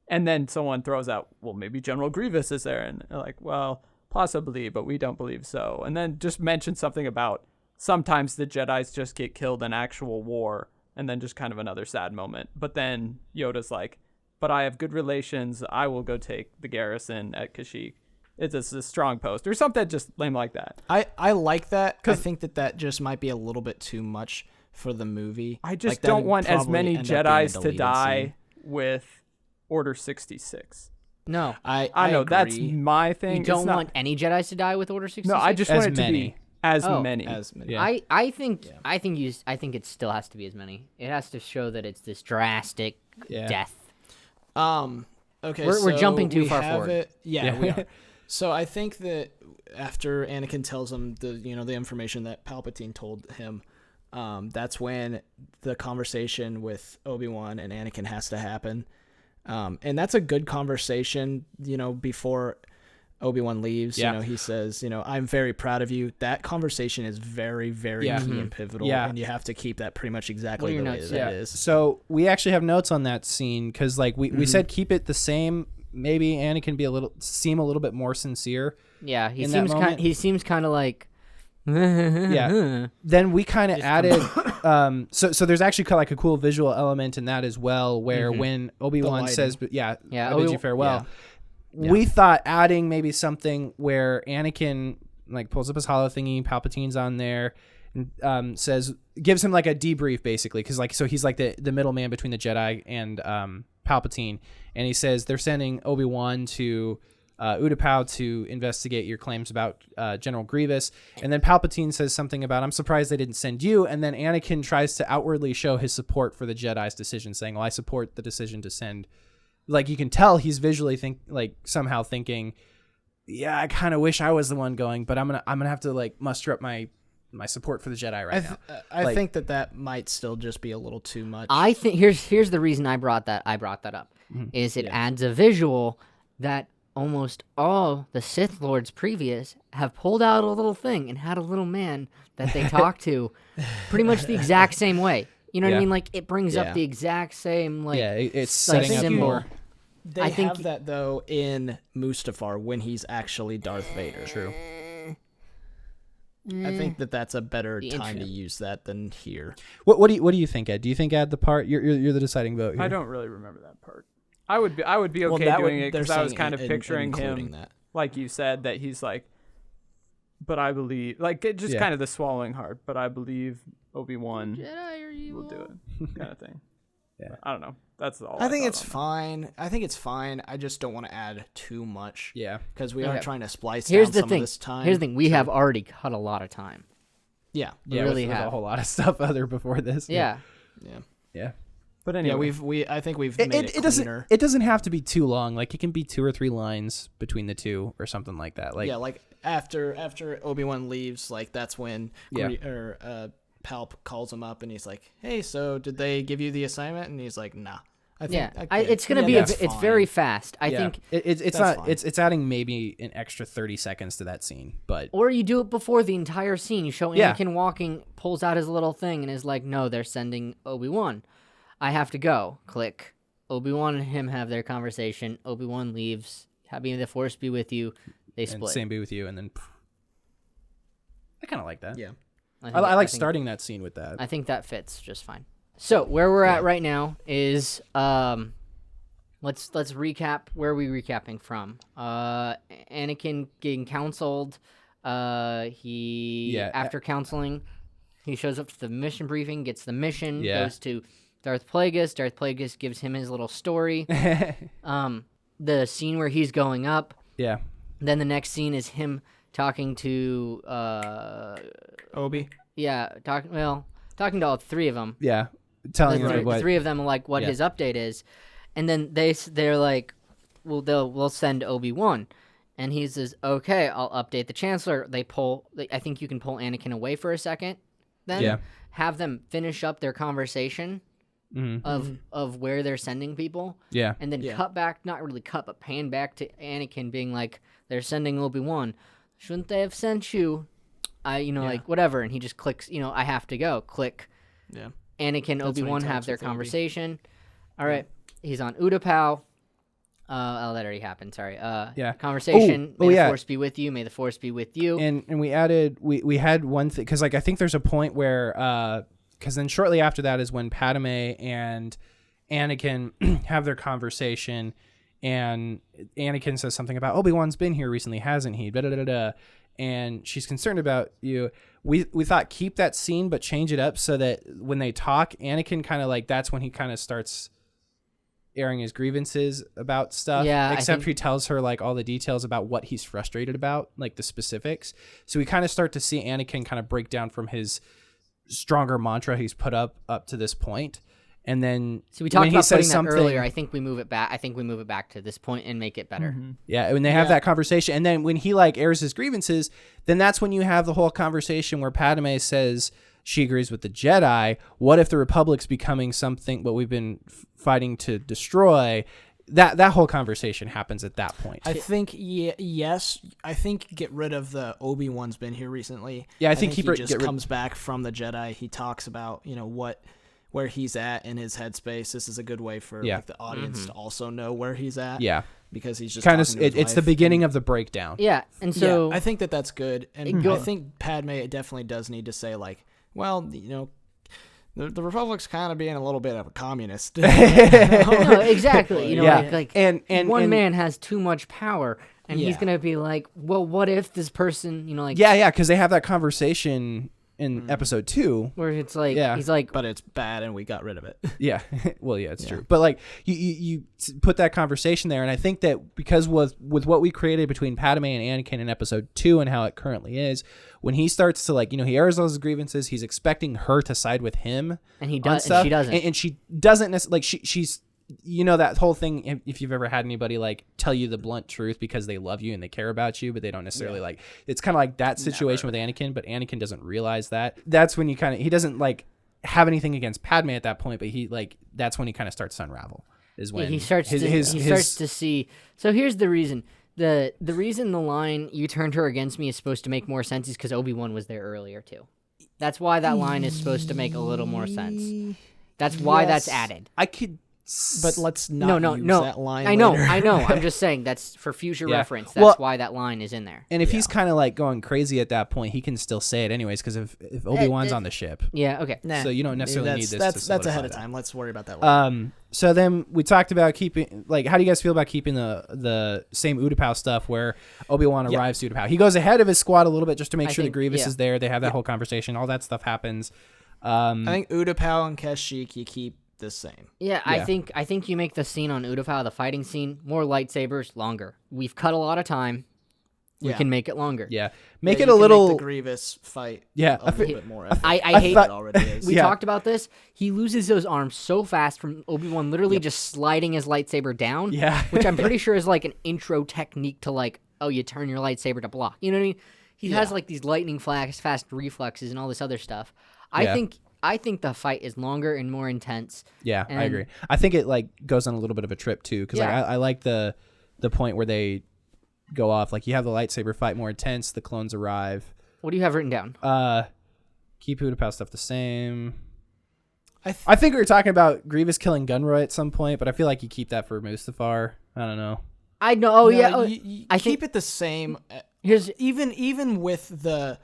and then someone throws out, well, maybe General Grievous is there, and well, possibly, but we don't believe so. And then just mention something about sometimes the Jedis just get killed in actual war, and then just kind of another sad moment. But then Yoda's like, but I have good relations. I will go take the garrison at Kashyyyk. It's a strong post or something just lame like that. I like that. I think that just might be a little bit too much for the movie. I just that'd don't want as probably many end up being a Jedis to deleted die scene. with Order 66. No, I know that's agree. my thing. you It's don't not- want any Jedis to die with Order 66. No, I just As want it to many. be as Oh. many. As many. Yeah. I think it still has to be as many. It has to show that it's this drastic Yeah. death. Okay, We're so jumping too we far have forward. it- Yeah, we are. So I think that after Anakin tells him the information that Palpatine told him, that's when the conversation with Obi-Wan and Anakin has to happen. And that's a good conversation, before Obi-Wan leaves. Yeah. He says, I'm very proud of you. That conversation is very, very Yeah. key and pivotal. Yeah. And you have to keep that pretty much What exactly are your the way notes? that Yeah. it is. So we actually have notes on that scene because we said keep it the same. Maybe Anakin seem a little bit more sincere. Yeah, he In that seems moment- he seems kind of like. Yeah. Then we kind of added. So there's actually kind of a cool visual element in that as well, where when Obi-Wan lighting. says, Yeah, I bid you farewell." Yeah. We thought adding maybe something where Anakin pulls up his holo thingy, Palpatine's on there, and gives him a debrief basically, because so he's the middleman between the Jedi and Palpatine, and he says they're sending Obi-Wan to Utapau to investigate your claims about General Grievous, and then Palpatine says something about, I'm surprised they didn't send you, and then Anakin tries to outwardly show his support for the Jedi's decision, saying, well, I support the decision to send. You can tell he's visually somehow thinking, yeah, I kind of wish I was the one going, but I'm gonna have to muster up my support for the Jedi right now. I think that might still just be a little too much. I think here's the reason I brought that up is it adds a visual that almost all the Sith Lords previous have pulled out a little thing and had a little man that they talk to pretty much the exact same way. You know what I mean? Like it brings up the exact same like it's setting up more. They have that though in Mustafar when he's actually Darth Vader. True. I think that's a better time to use that than here. What do you think, Ed? Do you think add the part? You're the deciding vote here. I don't really remember that part. I would be okay doing it because I was kind of picturing him, that. Like you said, that he's like, but I believe, like just kind of the swallowing hard. But I believe Obi-Wan will do it, kind of thing. Yeah, but I don't know. That's all. I think it's fine. I just don't want to add too much. Yeah, because we are trying to splice down some of this time. Here's the thing: we have already cut a lot of time. Yeah, we really have a whole lot of stuff other before this. Yeah. But anyway, I think we've made it cleaner. It doesn't have to be too long. Like it can be 2 or 3 lines between the two or something like that. Like like after Obi-Wan leaves, like that's when Palp calls him up and he's like, "Hey, so did they give you the assignment?" And he's like, "Nah." It's gonna be it's very fast. I think it's not fine. It's adding maybe an extra 30 seconds to that scene, but or you do it before the entire scene. You show Anakin walking, pulls out his little thing, and is like, "No, they're sending Obi-Wan. I have to go." Click. Obi-Wan and him have their conversation. Obi-Wan leaves. May the Force be with you. They split. And same be with you, and then I kind of like that. Yeah. I like starting that scene with that. I think that fits just fine. So where we're at right now is let's recap. Where are we recapping from? Anakin getting counseled. After counseling, he shows up to the mission briefing, gets the mission, goes to Darth Plagueis. Darth Plagueis gives him his little story. The scene where he's going up. Yeah. Then the next scene is him talking to Obi. Yeah, talking to all 3 of them. Yeah, telling the 3 of them like what his update is, and then they're like, we'll send Obi-Wan, and he says, "Okay, I'll update the Chancellor." I think you can pull Anakin away for a second, then have them finish up their conversation of where they're sending people. Yeah, and then cut back, not really cut, but pan back to Anakin being like, "They're sending Obi-Wan. Shouldn't they have sent you? Like whatever." And he just clicks, I have to go. Click. Yeah. Anakin, Obi-Wan have their conversation. All right. He's on Utapau. That already happened. Sorry. Conversation. May the Force be with you. May the Force be with you. And we added, we had one thing, because like I think there's a point where, because then shortly after that is when Padme and Anakin have their conversation, and Anakin says something about Obi-Wan's been here recently, hasn't he? And she's concerned about you. We thought keep that scene but change it up so that when they talk, Anakin kind of like, that's when he kind of starts airing his grievances about stuff. Yeah, except he tells her like all the details about what he's frustrated about, like the specifics. So we kind of start to see Anakin kind of break down from his stronger mantra he's put up to this point. And then we talked about putting that earlier. I think we move it back to this point and make it better. Mm-hmm. Yeah, when they have that conversation, and then when he like airs his grievances, then that's when you have the whole conversation where Padme says she agrees with the Jedi. What if the Republic's becoming something what we've been fighting to destroy? That whole conversation happens at that point. I think yes. I think get rid of the Obi-Wan's been here recently. Yeah, I think he just comes back from the Jedi. He talks about where he's at in his headspace. This is a good way for like the audience to also know where he's at. Yeah, because he's just kind of it's the beginning of the breakdown. Yeah, and so I think that's good, and I think Padme definitely does need to say like, well, the Republic's kind of being a little bit of a communist. No, exactly. And one man has too much power, and he's gonna be like, well, what if this person, because they have that conversation in episode 2 where it's like he's like, but it's bad and we got rid of it. It's true, but like you put that conversation there, and I think that because with what we created between Padme and Anakin in episode 2 and how it currently is, when he starts to like he airs those grievances, he's expecting her to side with him, and he does, and she doesn't, and she doesn't necessarily, like she's that whole thing, if you've ever had anybody like tell you the blunt truth because they love you and they care about you, but they don't necessarily like, it's kind of like that situation with Anakin, but Anakin doesn't realize that. That's when he doesn't like have anything against Padme at that point, but he like, that's when he kind of starts to unravel, is when he starts to see. So here's the reason. The reason the line "you turned her against me" is supposed to make more sense is because Obi-Wan was there earlier too. That's why that line is supposed to make a little more sense. That's why that's added. I could... But let's not use that line I know. later. I'm just saying that's for future reference. That's why that line is in there. And if he's kind of like going crazy at that point, he can still say it anyways, because if Obi-Wan's on the ship. Yeah, okay. So you don't necessarily need this. That's ahead of time. Let's worry about that later. So then we talked about keeping, like, how do you guys feel about keeping the same Utapau stuff where Obi-Wan arrives to Utapau? He goes ahead of his squad a little bit just to make sure that Grievous is there. They have that whole conversation. All that stuff happens. I think Utapau and Kashyyyk you keep the same. Yeah, I think you make the scene on Utapau, the fighting scene, more lightsabers, longer. We've cut a lot of time. We can make it longer. Yeah, make it a little. Make the Grievous fight. Yeah, a little bit more. I hate it already is. We talked about this. He loses those arms so fast from Obi-Wan literally just sliding his lightsaber down. Yeah, which I'm pretty sure is like an intro technique to like, oh, you turn your lightsaber to block. You know what I mean? He has like these lightning fast reflexes and all this other stuff. I think the fight is longer and more intense. Yeah, I agree. I think it like goes on a little bit of a trip too, because I like the point where they go off. Like you have the lightsaber fight more intense. The clones arrive. What do you have written down? Keep Utapau stuff the same. I think we were talking about Grievous killing Gunroy at some point, but I feel like you keep that for Mustafar. I don't know. I know. I keep it the same. Here's even with the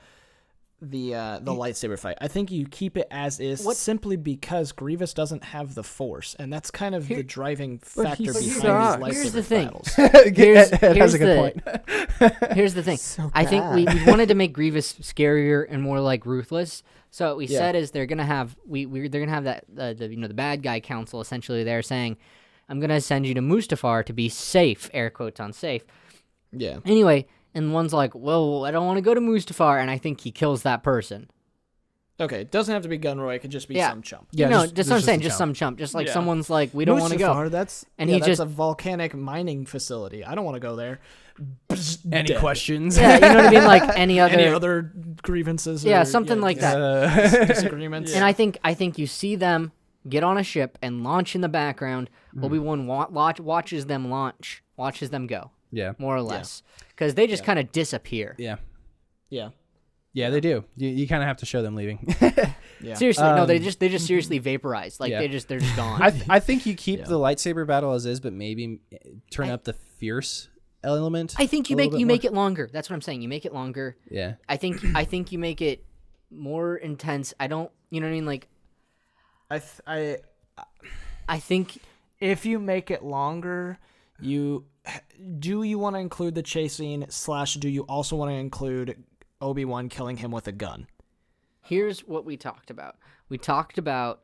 lightsaber fight. I think you keep it as is simply because Grievous doesn't have the Force, and that's kind of the driving factor behind these lightsaber battles. That's a good point. Here's the thing. I think we wanted to make Grievous scarier and more like ruthless. So what we said is they're gonna have they're gonna have that the bad guy council essentially there saying, I'm gonna send you to Mustafar to be safe, air quotes on safe. Yeah. Anyway. And one's like, well, I don't want to go to Mustafar, and I think he kills that person. Okay, it doesn't have to be Gunroy. It could just be some chump. Yeah, no, just what I'm saying, just some chump. Just like someone's like, we don't want to go. That's a volcanic mining facility. I don't want to go there. Any questions? Yeah, you know what I mean? Like any other grievances? Yeah, something like that. Disagreements. And I think you see them get on a ship and launch in the background. Obi-Wan watches them launch, watches them go. Yeah, more or less, because they just kind of disappear. Yeah, they do. You kind of have to show them leaving. Seriously, no, they just seriously vaporize. Like they're just gone. I think you keep the lightsaber battle as is, but maybe turn up the fierce element. I think you make it longer. That's what I'm saying. You make it longer. Yeah. I think you make it more intense. I don't. You know what I mean? Like, I think if you make it longer, you want to include the chase scene / do you also want to include Obi-Wan killing him with a gun? Here's what we talked about. We talked about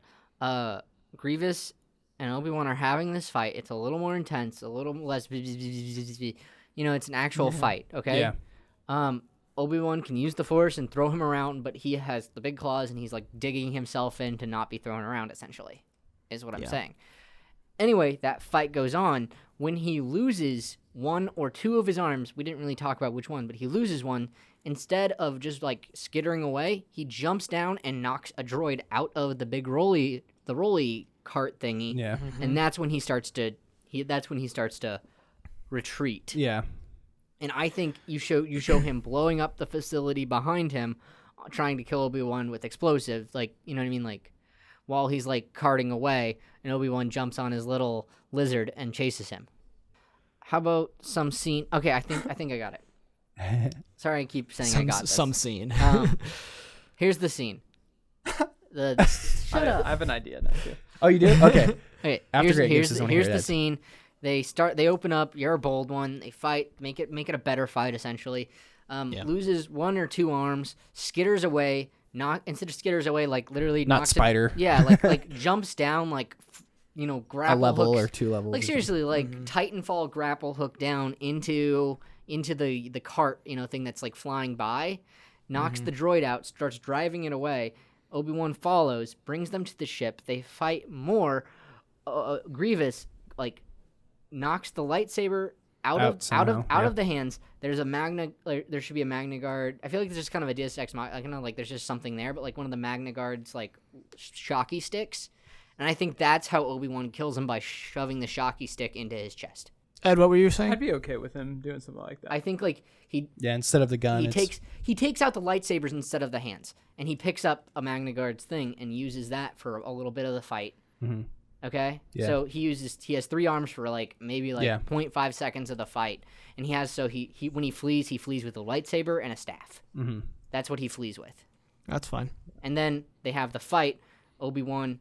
Grievous and Obi-Wan are having this fight. It's a little more intense, a little less, it's an actual fight, okay? Yeah. Obi-Wan can use the Force and throw him around, but he has the big claws and he's like digging himself in to not be thrown around, essentially, is what I'm saying. Anyway, that fight goes on. When he loses one or two of his arms, we didn't really talk about which one, but he loses one. Instead of just like skittering away, he jumps down and knocks a droid out of the big rolly cart thingy. Yeah. And that's when he starts to retreat. Yeah. And I think you show him blowing up the facility behind him, trying to kill Obi-Wan with explosives, like, you know what I mean, like while he's like carting away, and Obi-Wan jumps on his little lizard and chases him. How about some scene? Okay, I think I got it. Sorry, I keep saying I got this. Some scene. Here's the scene. Shut up. I have an idea now too. Oh, you do? Okay. Okay. After here's the scene. They open up. You're a bold one. They fight. Make it a better fight. Essentially, loses one or two arms. Skitters away. Instead of skitters away, like literally not spider. Like jumps down like. Grapple a level hooks, or 2 levels. Like seriously, like Titanfall grapple hook down into the cart, thing that's like flying by, knocks the droid out, starts driving it away. Obi-Wan follows, brings them to the ship. They fight more. Grievous like knocks the lightsaber out of the hands. There's there should be a Magna Guard. I feel like there's just kind of a Deus Ex Machina, like there's just something there, but like one of the Magna Guard's like shocky sticks. And I think that's how Obi-Wan kills him, by shoving the shocky stick into his chest. Ed, what were you saying? I'd be okay with him doing something like that. I think like instead of the gun, he takes out the lightsabers instead of the hands, and he picks up a Magna Guard's thing and uses that for a little bit of the fight. Mm-hmm. Okay, so he has 3 arms for maybe 0.5 seconds of the fight, and he when he flees with a lightsaber and a staff. Mm-hmm. That's what he flees with. That's fine. And then they have the fight. Obi-Wan,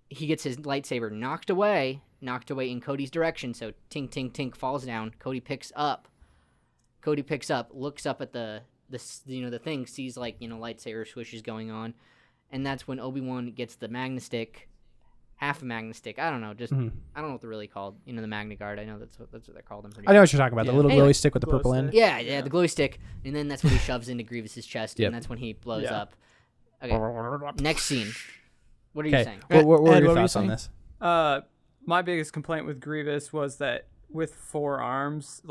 he gets his lightsaber knocked away in Cody's direction. So tink, tink, tink falls down. Cody picks up, looks up at the thing, sees lightsaber swishes going on, and that's when Obi-Wan gets the Magna Stick, half a Magna Stick. I don't know, I don't know what they're really called. The Magna Guard. I know that's what they're called. I know what you're talking about. The little glowy stick with the purple end. Yeah, the glowy stick, and then that's when he shoves into Grievous's chest, and that's when he blows up. Okay. Next scene. What are you saying? What were your thoughts on this? My biggest complaint with Grievous was that with 4 arms,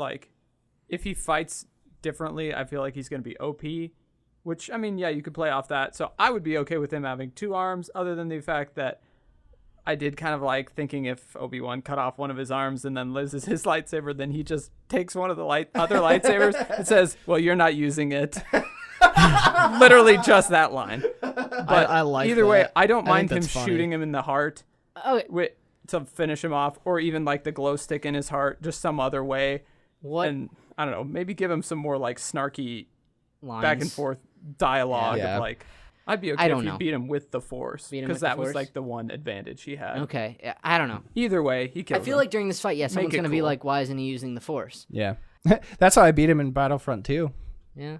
if he fights differently, I feel like he's going to be OP. Which, I mean, yeah, you could play off that. So I would be okay with him having 2 arms, other than the fact that I did kind of like thinking if Obi-Wan cut off one of his arms and then loses his lightsaber, then he just takes one of the other lightsabers and says, well, you're not using it. Literally just that line. But I like either that. way, I don't mind think him that's funny. shooting him in the heart to finish him off, or even the glow stick in his heart, just some other way. What? And I don't know, maybe give him some more snarky Lines. back and forth dialogue of I'd be okay if you beat him with the Force, because that was the one advantage he had. Okay, yeah, I don't know. Either way, he kills I feel him. like during this fight, someone's going to be like, why isn't he using the Force? Yeah. That's how I beat him in Battlefront 2. Yeah.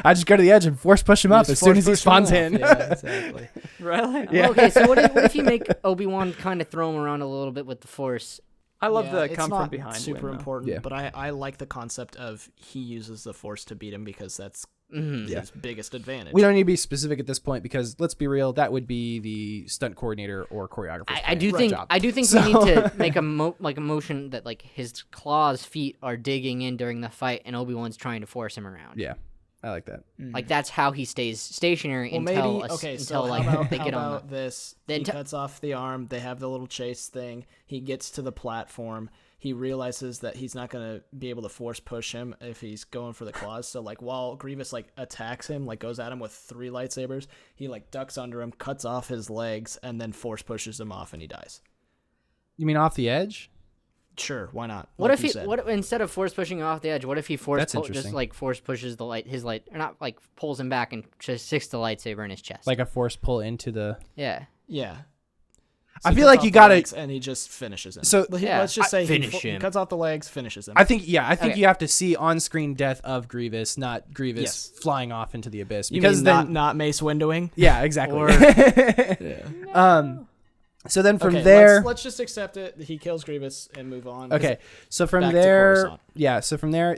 I just go to the edge and force push him up as soon as he spawns in. Yeah, exactly. Really? Yeah. Okay, so what if you make Obi-Wan kind of throw him around a little bit with the Force? I love the it's come not from behind. super win, though. important, but I like the concept of he uses the Force to beat him, because that's his biggest advantage. We don't need to be specific at this point, because let's be real, that would be the stunt coordinator or choreographer. I do think we need to make a motion that his claws feet are digging in during the fight, and Obi-Wan's trying to force him around. Yeah, I like that. That's how he stays stationary until they get on this. He cuts off the arm. They have the little chase thing. He gets to the platform. He realizes that he's not going to be able to force push him if he's going for the claws. So while Grievous attacks him, goes at him with 3 lightsabers, he ducks under him, cuts off his legs, and then force pushes him off, and he dies. You mean off the edge? Sure, why not? What if instead of force pushing him off the edge, what if he force pushes pulls him back and just sticks the lightsaber in his chest? Like a force pull into the... Yeah. So I feel like you gotta, and he just finishes him. So let's just say he cuts off the legs, finishes him. I think you have to see on-screen death of Grievous, not Grievous flying off into the abyss. Because not Mace Windowing. Yeah, exactly. So then from let's just accept it. He kills Grievous and move on. Okay, so from there,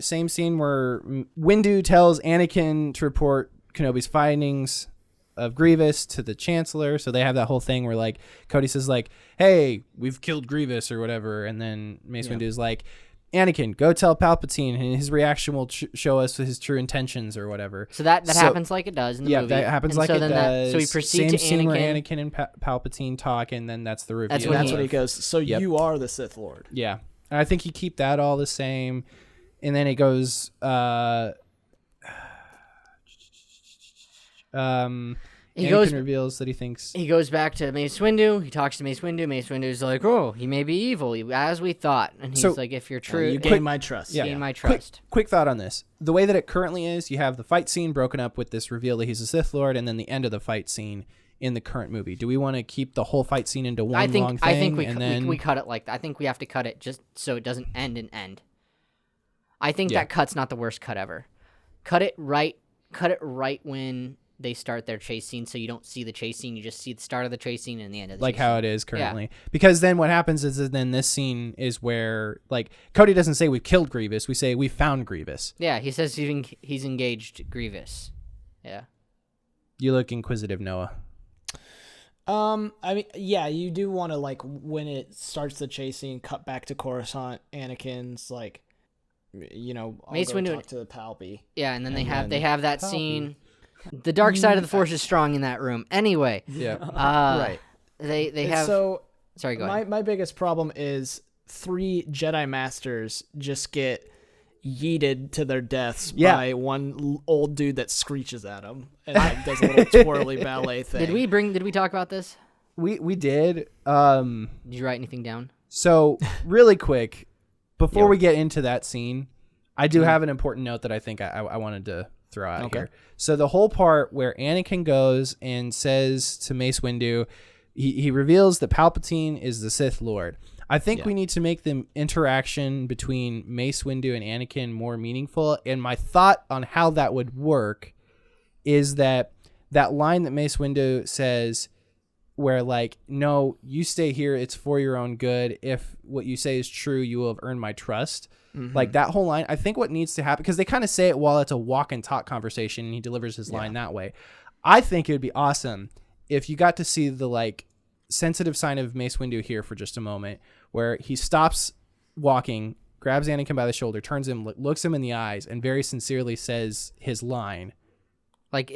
same scene where Windu tells Anakin to report Kenobi's findings of Grievous to the Chancellor. So they have that whole thing where Cody says hey, we've killed Grievous or whatever, and then Mace Windu is like, Anakin, go tell Palpatine, and his reaction will show us his true intentions or whatever. So that happens like it does in the movie. Yeah, that happens it does. So he proceeds to Anakin. Scene where Anakin and Palpatine talk, and then that's the reveal. That's what he goes, so you are the Sith Lord. Yeah. And I think you keep that all the same. And then it goes... Anakin reveals that he thinks... He goes back to Mace Windu. He talks to Mace Windu. Mace Windu's like, oh, he may be evil, as we thought. And he's like, if you're true... you gain my trust. Gain my trust. Quick thought on this. The way that it currently is, you have the fight scene broken up with this reveal that he's a Sith Lord, and then the end of the fight scene in the current movie. Do we want to keep the whole fight scene into long thing? I think we cut it like that. I think we have to cut it just so it doesn't end and end. I think that cut's not the worst cut ever. Cut it right when they start their chase scene, so you don't see the chase scene, you just see the start of the chase scene and the end of the chase scene. How it is currently. Yeah. Because then what happens is then this scene is where, Cody doesn't say we've killed Grievous, we say we found Grievous. Yeah, he says he's engaged Grievous. Yeah. You look inquisitive, Noah. I mean, yeah, you do want to, when it starts the chase scene, cut back to Coruscant, Anakin's, Mace Windu talk to the Palpy. Yeah, and then they have that scene... The dark side of the Force is strong in that room. Anyway. Yeah. Right. They have... So... Sorry, go ahead. My biggest problem is 3 Jedi Masters just get yeeted to their deaths by one old dude that screeches at them and like, does a little twirly ballet thing. Did we talk about this? We did. Did you write anything down? So really quick, before we get into that scene, I do have an important note that I think I wanted to throw out here. So the whole part where Anakin goes and says to Mace Windu, he reveals that Palpatine is the Sith Lord. I think we need to make the interaction between Mace Windu and Anakin more meaningful. And my thought on how that would work is that line that Mace Windu says where like, no, you stay here. It's for your own good. If what you say is true, you will have earned my trust. Mm-hmm. Like that whole line, I think what needs to happen, because they kind of say it while it's a walk and talk conversation and he delivers his line that way. I think it would be awesome if you got to see the like sensitive sign of Mace Windu here for just a moment, where he stops walking, grabs Anakin by the shoulder, turns him, looks him in the eyes, and very sincerely says his line. Like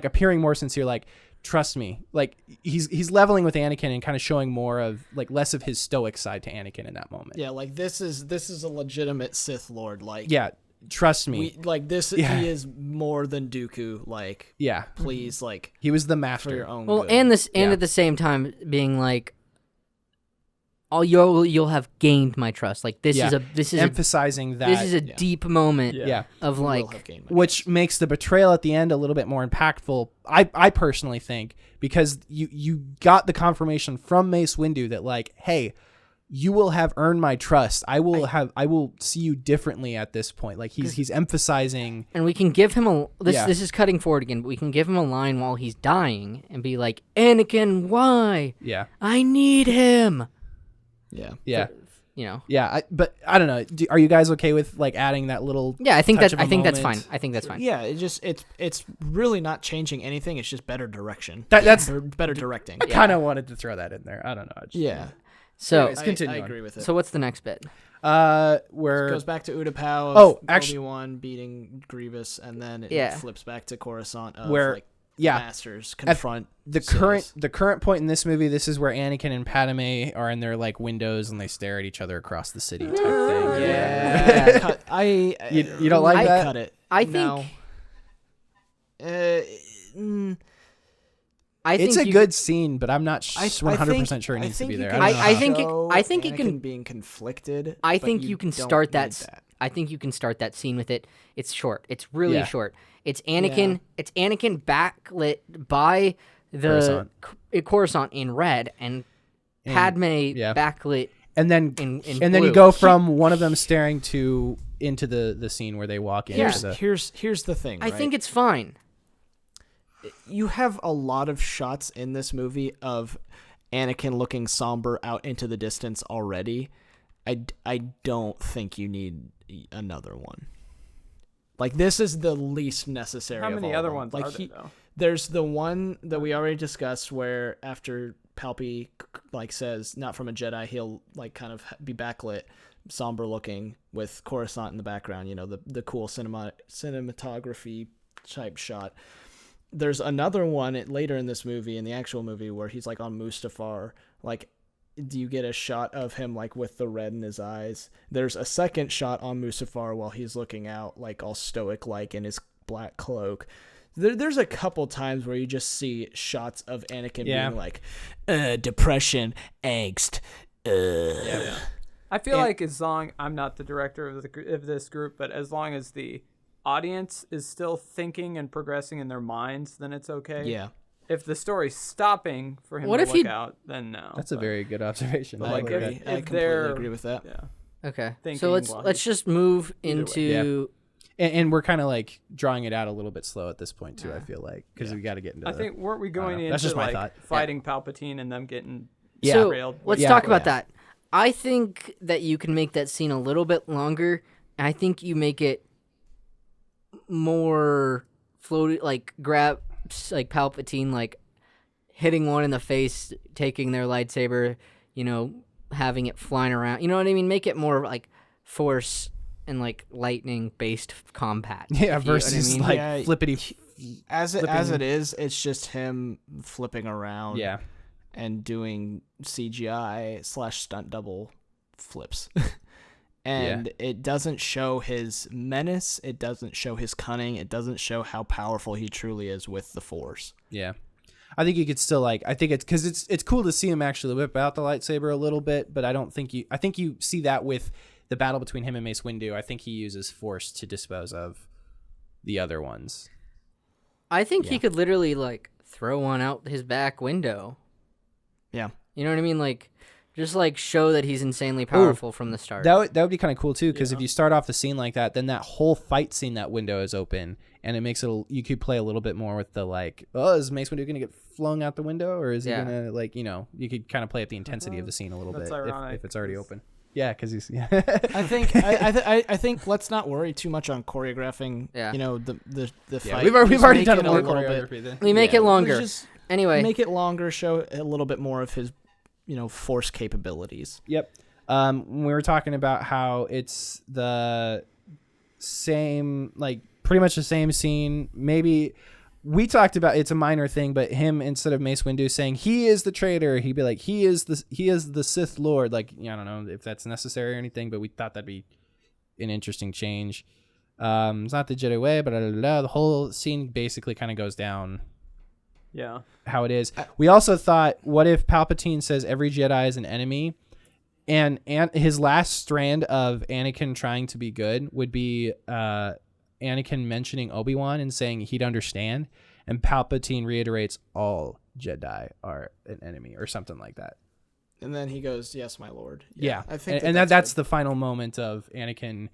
appearing more sincere, like, trust me. Like he's leveling with Anakin and kind of showing more of like less of his stoic side to Anakin in that moment. Yeah, like this is a legitimate Sith Lord. Like trust me. He is more than Dooku. Like please, like he was the master for your own good. And at the same time being like, you'll have gained my trust. Like this is emphasizing that this is a deep moment of like, which makes the betrayal at the end a little bit more impactful. I personally think, because you got the confirmation from Mace Windu that like, hey, you will have earned my trust. I will see you differently at this point. Like he's emphasizing, and we can give him this is cutting forward again, but we can give him a line while he's dying and be like, Anakin, why? Yeah, I need him. Yeah. But I don't know. Are you guys okay with like adding that little? Yeah, I think that's fine. I think that's fine. Yeah, it's really not changing anything. It's just better direction. That's better directing. I kind of wanted to throw that in there. I don't know. So anyways, I agree with it. So what's the next bit? Where it goes back to Utapau. Obi-Wan beating Grievous, and then it flips back to Coruscant. Where Masters confront the current point in this movie. This is where Anakin and Padme are in their like windows and they stare at each other across the city type thing. You don't like that? Cut it. I think. I think it's a good scene, but I'm not 100% sure it needs to be there. I think it can being conflicted. I think you can start that. I think you can start that scene with it. It's short. It's really short. It's Anakin. Yeah. It's Anakin backlit by the Coruscant in red, and Padme backlit. And then in then blue. You go from one of them staring into the scene where they walk in. Here's the thing. I think it's fine. You have a lot of shots in this movie of Anakin looking somber out into the distance already. I don't think you need another one. Like, this is the least necessary. How many other ones like are there, though? There's the one that we already discussed where after Palpy like says, not from a Jedi, he'll like kind of be backlit, somber looking with Coruscant in the background, you know, the cool cinematography type shot. There's another one later in this movie, in the actual movie, where he's like on Mustafar. Like, do you get a shot of him like with the red in his eyes? There's a second shot on Mustafar while he's looking out, like all stoic, like in his black cloak. There's a couple times where you just see shots of Anakin being like, depression, angst. I feel like as long I'm not the director of this group, but as long as the audience is still thinking and progressing in their minds, then it's okay. Yeah. If the story's stopping for him to look out, then no. That's a very good observation. I agree. I completely agree with that. Yeah. Okay. So let's just move into. And we're kind of like drawing it out a little bit slow at this point too. I feel like because we got to get into. I think weren't we going into that's just my like thought. Fighting Palpatine and them getting So let's talk about that. I think that you can make that scene a little bit longer. I think you make it more floaty, like grab like Palpatine like hitting one in the face, taking their lightsaber, you know, having it flying around. You know what I mean? Make it more like Force and like lightning based combat. Yeah, versus like flippity. As it is, it's just him flipping around. Yeah. And doing CGI / stunt double flips. And it doesn't show his menace. It doesn't show his cunning. It doesn't show how powerful he truly is with the Force. Yeah. I think you could still I think it's because it's cool to see him actually whip out the lightsaber a little bit, but I think you see that with the battle between him and Mace Windu. I think he uses Force to dispose of the other ones. I think he could literally throw one out his back window. Yeah. You know what I mean? Just show that he's insanely powerful from the start. That would be kind of cool too, because if you start off the scene like that, then that whole fight scene, that window is open, and it makes it. You could play a little bit more with the is Mace Windu going to get flung out the window, or is he going to you could kind of play up the intensity of the scene a little bit if it's already open. Yeah, because he's. Yeah. I think let's not worry too much on choreographing. Yeah. The fight. We've already done more choreography. Then. We make it longer. Anyway, make it longer. Show a little bit more of his. Force capabilities. Yep. We were talking about how it's the same, pretty much the same scene. Maybe we talked about it's a minor thing, but him, instead of Mace Windu saying he is the traitor, he'd be like, he is the Sith Lord. I don't know if that's necessary or anything, but we thought that'd be an interesting change. It's not the Jedi way, but the whole scene basically kind of goes down. Yeah. How it is. We also thought, what if Palpatine says every Jedi is an enemy, and his last strand of Anakin trying to be good would be Anakin mentioning Obi-Wan and saying he'd understand, and Palpatine reiterates all Jedi are an enemy or something like that. And then he goes, "Yes, my lord." Yeah. I think that's the final moment of Anakin.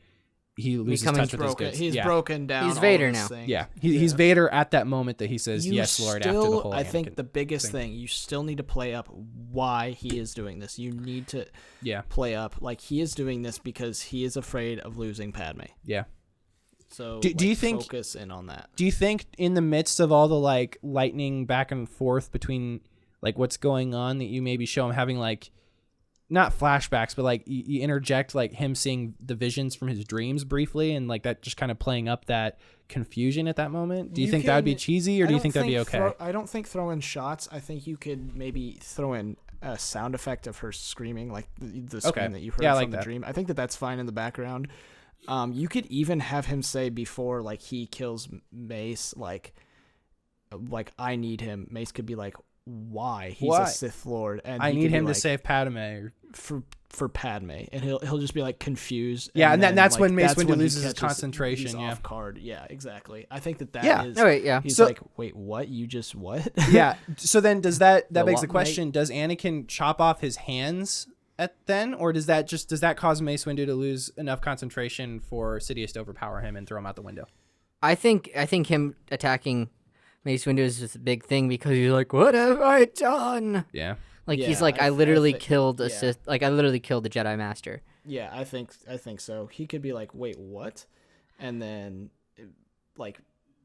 He loses touch with his goods. He's broken down. He's Vader now. Thing. Yeah, he's Vader at that moment that he says, "Yes, Lord." After the whole, I think the biggest thing, you still need to play up why he is doing this. You need to play up he is doing this because he is afraid of losing Padme. Yeah. So do you think focus in on that? Do you think in the midst of all the lightning back and forth between what's going on, that you maybe show him having not flashbacks, but you interject him seeing the visions from his dreams briefly, and that just kind of playing up that confusion at that moment? Do you think that would be cheesy, or do you think that'd be okay? I don't think throw in shots. I think you could maybe throw in a sound effect of her screaming, the scream that you heard from the dream. I think that's fine in the background. You could even have him say before he kills Mace, I need him. Mace could be like, why? He's a Sith Lord, and I need him to save Padme for Padme, and he'll just be confused. Yeah, and that's when Mace Windu loses his concentration. He's off guard. Yeah, exactly. I think that is. Oh, wait, yeah. He's wait, what? You just what? Yeah. So then, does that begs the question? Does Anakin chop off his hands or does that cause Mace Windu to lose enough concentration for Sidious to overpower him and throw him out the window? I think him attacking Mace Windu is just a big thing, because he's like, what have I done? Yeah. He's like, I literally killed a Sith. I literally killed the Jedi Master. Yeah, I think so. He could be like, wait, what? And then,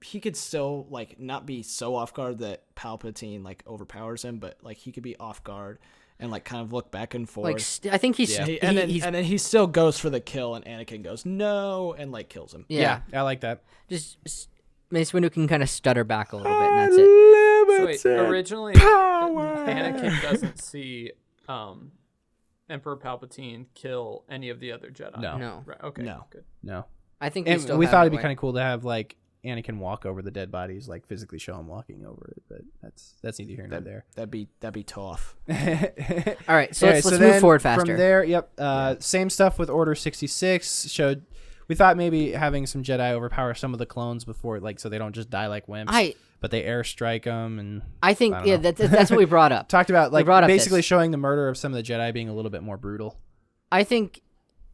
he could still, not be so off guard that Palpatine, overpowers him, but, he could be off guard and, kind of look back and forth. I think he's... Yeah. And then he still goes for the kill, and Anakin goes, no, and, kills him. Yeah, I like that. Just Mace Windu can kind of stutter back a little bit, and that's it. So wait, originally, Anakin doesn't see Emperor Palpatine kill any of the other Jedi. No. Right. Okay. No. Good. No. I think we thought it'd be kind of cool to have Anakin walk over the dead bodies, physically show him walking over it, but that's neither here nor there. That'd be tough. All right, so let's move forward faster. From there, same stuff with Order 66 showed. We thought maybe having some Jedi overpower some of the clones before, so they don't just die like wimps, but they airstrike them. And I think that's what we brought up. Talked about basically showing the murder of some of the Jedi being a little bit more brutal. I think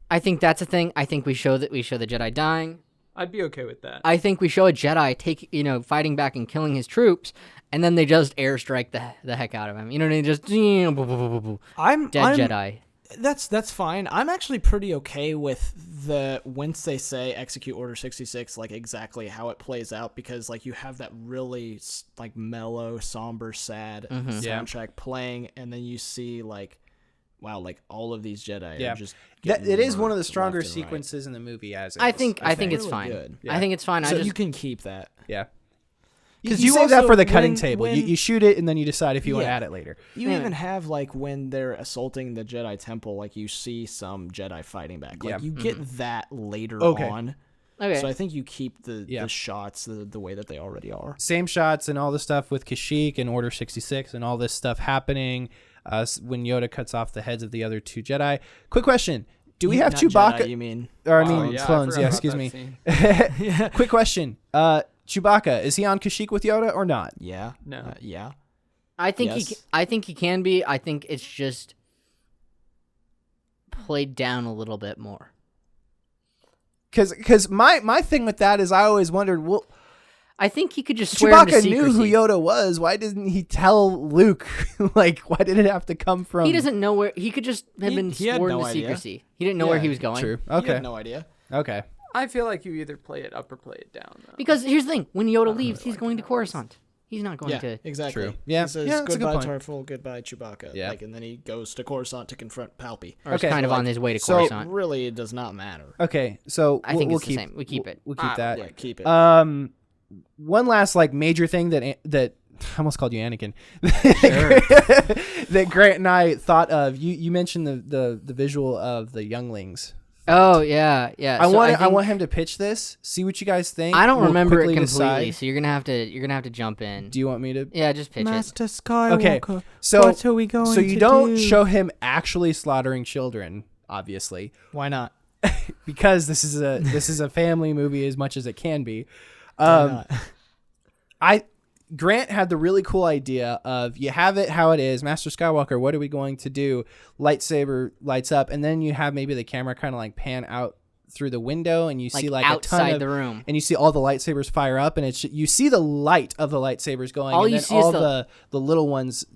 that's a thing. I think we show the Jedi dying. I'd be okay with that. I think we show a Jedi fighting back and killing his troops, and then they just airstrike the heck out of him. You know what I mean? Just Jedi. That's fine. I'm actually pretty okay with once they say execute Order 66, exactly how it plays out, because you have that really mellow, somber, sad soundtrack playing, and then you see wow, all of these Jedi are just it is one of the stronger sequences in the movie. I think it's really fine. Yeah. I think it's fine. So you can keep that. Yeah. You save that for the cutting table. You shoot it and then you decide if you want to add it later. You even have like when they're assaulting the Jedi Temple, like you see some Jedi fighting back. Like you get that later on. Okay. So I think you keep the shots the way that they already are. Same shots and all the stuff with Kashyyyk and Order 66 and all this stuff happening when Yoda cuts off the heads of the other 2 Jedi. Quick question. Do we have Chewbacca? Jedi, you mean? Or clones. Yeah, excuse me. Quick question. Chewbacca, is he on Kashyyyk with Yoda or not? Yeah. No. Yeah. I think he can be. I think it's just played down a little bit more. Because my thing with that is I always wondered, well, I think he could just swear into secrecy. Chewbacca knew who Yoda was. Why didn't he tell Luke? Like, why did it have to come from? He doesn't know where. He could just have been sworn to secrecy. He didn't know where he was going. True. Okay. He had no idea. Okay. I feel like you either play it up or play it down, though. Because here's the thing: when Yoda leaves, he's going to Coruscant. He's not going to. Exactly. True. Yeah. He says goodbye Tarful, goodbye Chewbacca. Yeah. And then he goes to Coruscant to confront Palpy. Or he's kind of on his way to Coruscant. So really, it does not matter. Okay, so I think it's the same. We keep it. We'll keep that. Yeah, keep it. One last major thing that I almost called you Anakin. That Grant and I thought of. You mentioned the visual of the younglings. Oh yeah. I want him to pitch this. See what you guys think. I don't remember it completely, so you're gonna have to jump in. Do you want me to? Yeah, just pitch Master Skywalker. Okay, so what are we going to do? So you don't show him actually slaughtering children, obviously. Why not? Because this is a family movie as much as it can be. Grant had the really cool idea of you have it how it is. Master Skywalker, what are we going to do? Lightsaber lights up, and then you have maybe the camera kind of like pan out through the window, and you see like outside a ton of the room, and you see all the lightsabers fire up, and you see the light of the lightsabers going, all and you then see all is the little ones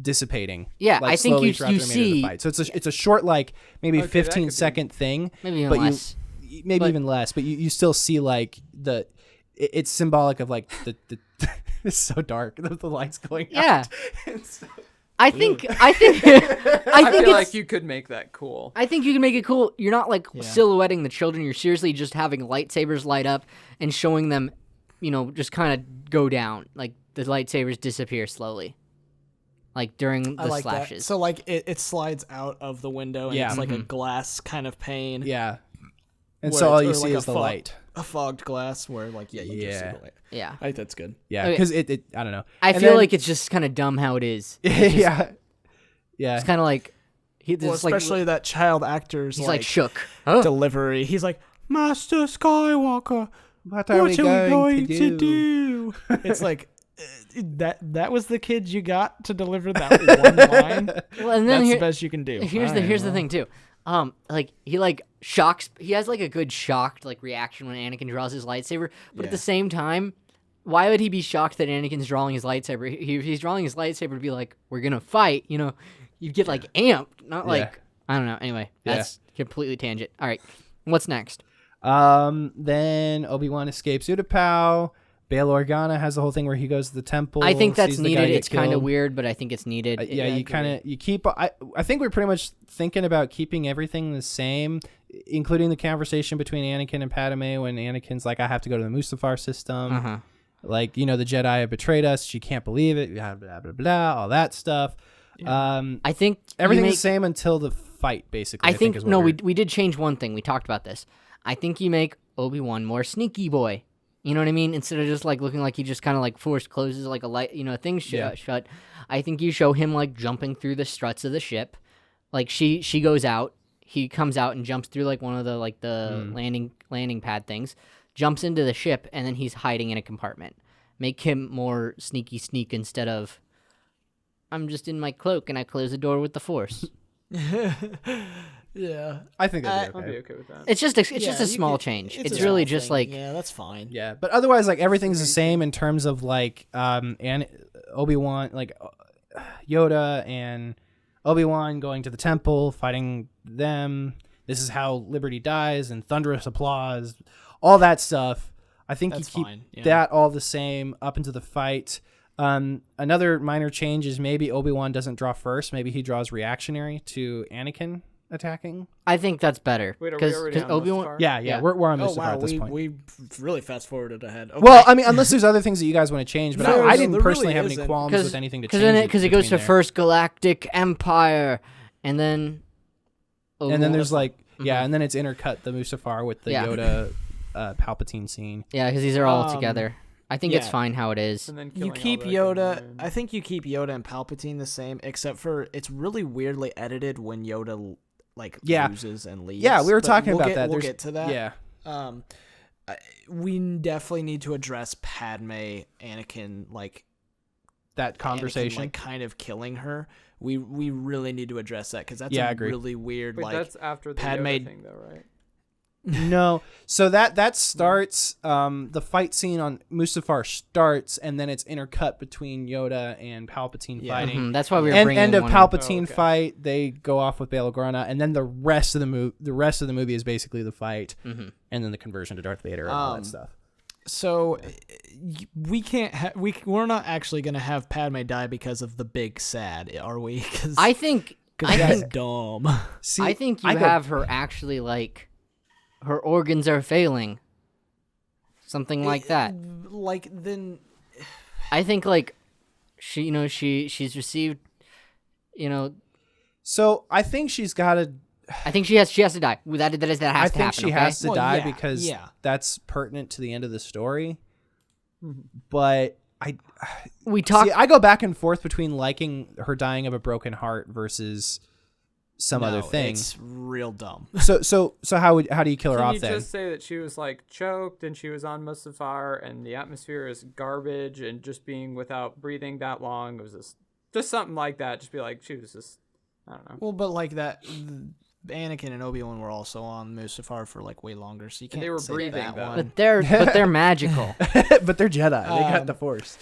dissipating. Yeah, I think you see. So it's a short maybe 15-second thing, maybe even less. Even less, but you still see it's symbolic of the it's so dark. The lights going out. I think I feel like you could make that cool. I think you can make it cool. You're not silhouetting the children. You're seriously just having lightsabers light up and showing them, just kind of go down. Like the lightsabers disappear slowly. Like during the slashes. That. So it slides out of the window and it's like a glass kind of pane. Yeah. And so all you see is the light. A fogged glass where you just see the light. Yeah. I think that's good. Yeah, because it I don't know. I feel like it's just kind of dumb how it is. Yeah. It's kind of like especially that child actor's he's shook delivery. He's like, Master Skywalker, what are we going to do? It's like that was the kid you got to deliver that one line. Well, and then that's the best you can do. Here's the thing too. He shocks. He has a good shocked reaction when Anakin draws his lightsaber, but at the same time, why would he be shocked that Anakin's drawing his lightsaber? If he's drawing his lightsaber to be like, we're gonna fight, you'd get amped, not I don't know. Anyway, that's completely tangent. All right, what's next? Then Obi-Wan escapes Utapau. Bail Organa has the whole thing where he goes to the temple. I think that's needed. It's kind of weird, but I think it's needed. You keep. I think we're pretty much thinking about keeping everything the same, including the conversation between Anakin and Padme when Anakin's like, "I have to go to the Mustafar system." The Jedi have betrayed us. She can't believe it. Blah blah blah blah. All that stuff. Yeah. I think everything's the same until the fight. Basically, I think we did change one thing. We talked about this. I think you make Obi-Wan more sneaky boy. You know what I mean? Instead of just looking like he just kind of force closes a light, things shut. I think you show him jumping through the struts of the ship. She goes out, he comes out and jumps through one of the landing pad things, jumps into the ship, and then he's hiding in a compartment. Make him more sneak instead of I'm just in my cloak and I close the door with the force. Yeah, I think that'd be okay. I'd be okay with that. It's just a small change. It's really just yeah, that's fine. Yeah, but otherwise, everything's the same in terms of and Obi-Wan, Yoda and Obi-Wan going to the temple, fighting them. This is how Liberty dies, and thunderous applause, all that stuff. I think you keep that all the same up into the fight. Another minor change is maybe Obi-Wan doesn't draw first. Maybe he draws reactionary to Anakin. attacking. I think that's better Wait, are we because already on Obi-Wan. Mustafar? Yeah. We're on Mustafar at this point. We really fast forwarded ahead. Okay. Well, I mean, unless there's other things that you guys want to change, but No, I didn't there personally really have any isn't. qualms with anything to change. Because it goes to between there. First Galactic Empire, and then. And then there's like and then it's intercut the Mustafar with the Yeah. Yoda Palpatine scene. Yeah, because these are all together. I think it's fine how it is. And then You killing keep all the Yoda. Rebellion. I think you keep Yoda and Palpatine the same, except for it's really weirdly edited when Yoda loses and leaves. Yeah, we were But talking about that. We'll There's- get to that. Yeah. We definitely need to address Padme, Anakin, That conversation. Anakin, kind of killing her. We really need to address that because that's I a agree. really weird Wait, that's after the Padme- Yoda thing, though, right? No. So that starts the fight scene on Mustafar starts, and then it's intercut between Yoda and Palpatine fighting. Mhm, that's why we were And bringing end of one Palpatine Oh, okay. fight, they go off with Bail Organa, and then the rest of the movie is basically the fight, and then the conversion to Darth Vader and all that stuff. So we can't. We're not actually gonna have Padme die because of the big sad, are we? Cause, I think that's dumb. See, I think you have her actually her organs are failing. Something like that. Then. I think she's received, So I think she's got to. I think she has to die. That has to happen. I think she okay? has to Well, die yeah, because yeah. that's pertinent to the end of the story. But We talked. I go back and forth between liking her dying of a broken heart versus some other thing. It's real dumb. So how do you kill her Can off you then? just say that she was choked and she was on Mustafar and the atmosphere is garbage and just being without breathing that long, it was just something like that. Just be like, she was just, I don't know. Well, but that, Anakin and Obi-Wan were also on Mustafar for way longer, so you can't. they were say breathing, that though. one. but they're magical. But they're Jedi. They got the Force.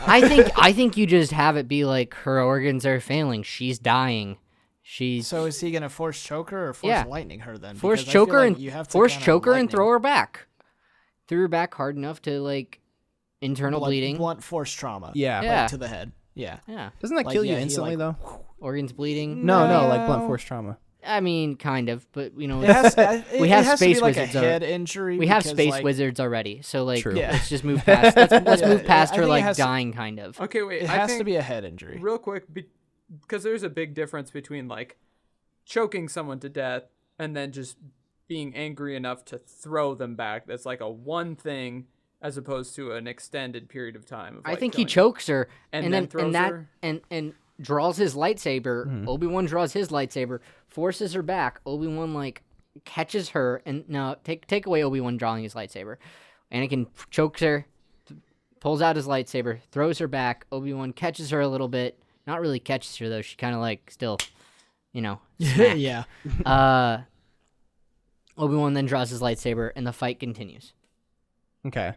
I think you just have it be her organs are failing. She's dying. So is he gonna force choke her or force lightning her then? Force Because I feel choke her like and you have to force kinda choke her and lightning- throw her back. Threw her back hard enough to internal bleeding. blunt force trauma. Yeah. Yeah. To the head. Yeah. Yeah, Doesn't that kill you he, instantly though? organs bleeding. No, like blunt force trauma. I mean, kind of, but It has, we it have has space to be wizards. a head injury. We have because, space wizards already, so True. Yeah. let's just move past. Let's move past I her think it has to- dying, kind of. Okay, wait. It I has think to be a head injury. real quick, because there's a big difference between choking someone to death and then just being angry enough to throw them back. That's a one thing as opposed to an extended period of time. Of, I think he killing chokes her, And then then throws her? and draws his lightsaber. Mm-hmm. Obi-Wan draws his lightsaber, forces her back. Obi-Wan catches her, and no, take away Obi-Wan drawing his lightsaber. Anakin chokes her, pulls out his lightsaber, throws her back. Obi-Wan catches her a little bit. Not really catches her though. She kind of still, smacked. Yeah. Obi-Wan then draws his lightsaber, and the fight continues. Okay.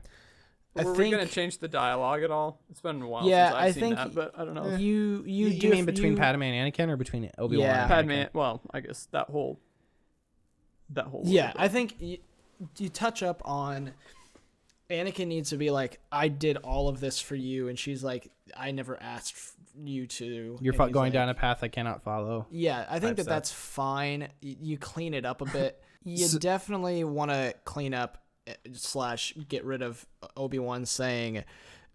Were we gonna change the dialogue at all? It's been a while Yeah, since I've I seen think that, but I don't know. You You mean between Padme and Anakin, or between Obi-Wan? Yeah. and Padme, Anakin? well, I guess that whole. Yeah, I think you touch up on Anakin needs to be I did all of this for you, and she's I never asked you to. You're And he's going down a path I cannot follow. Yeah, I think type that's fine. You clean it up a bit. You definitely want to clean up / get rid of Obi-Wan saying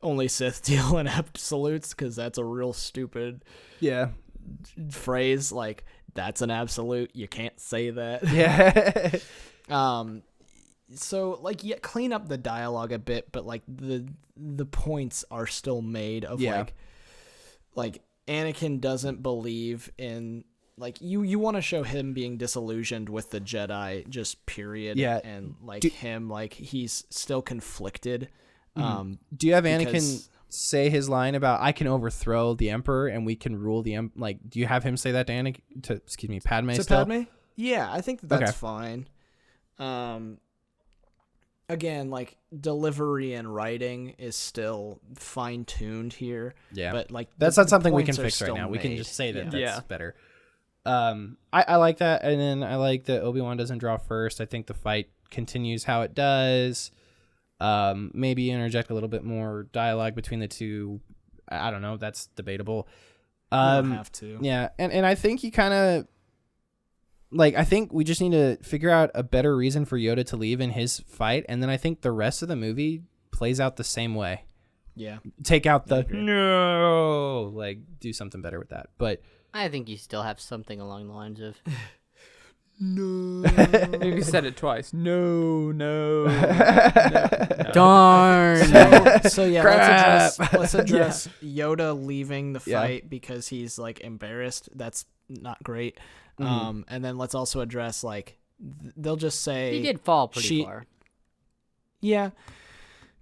only Sith deal in absolutes, because that's a real stupid Yeah. phrase. That's an absolute. You can't say that. Yeah. So clean up the dialogue a bit, but the points are still made of Anakin doesn't believe in you want to show him being disillusioned with the Jedi, just period. Yeah. And he's still conflicted. Do you have Anakin because- say his line about "I can overthrow the Emperor and we can rule the do you have him say that to Anakin? Padme? To still? Padme? Yeah, I think that's Okay. fine. Again, delivery and writing is still fine tuned here. Yeah. But that's the not something we can points are fix right still now. We can made. just say that Yeah. that's better. I like that, and then I like that Obi-Wan doesn't draw first. I think the fight continues how it does. Maybe interject a little bit more dialogue between the two. I don't know. That's debatable. You don't have to. Yeah, and I think you kind of like, I think we just need to figure out a better reason for Yoda to leave in his fight, and then I think the rest of the movie plays out the same way. Yeah. Take out the no, like, do something better with that. But I think you still have something along the lines of no. Maybe you said it twice. No. darn. So yeah, let's address Yoda leaving the fight because he's like embarrassed. That's not great. And then let's also address like they'll just say He did fall pretty far. Yeah,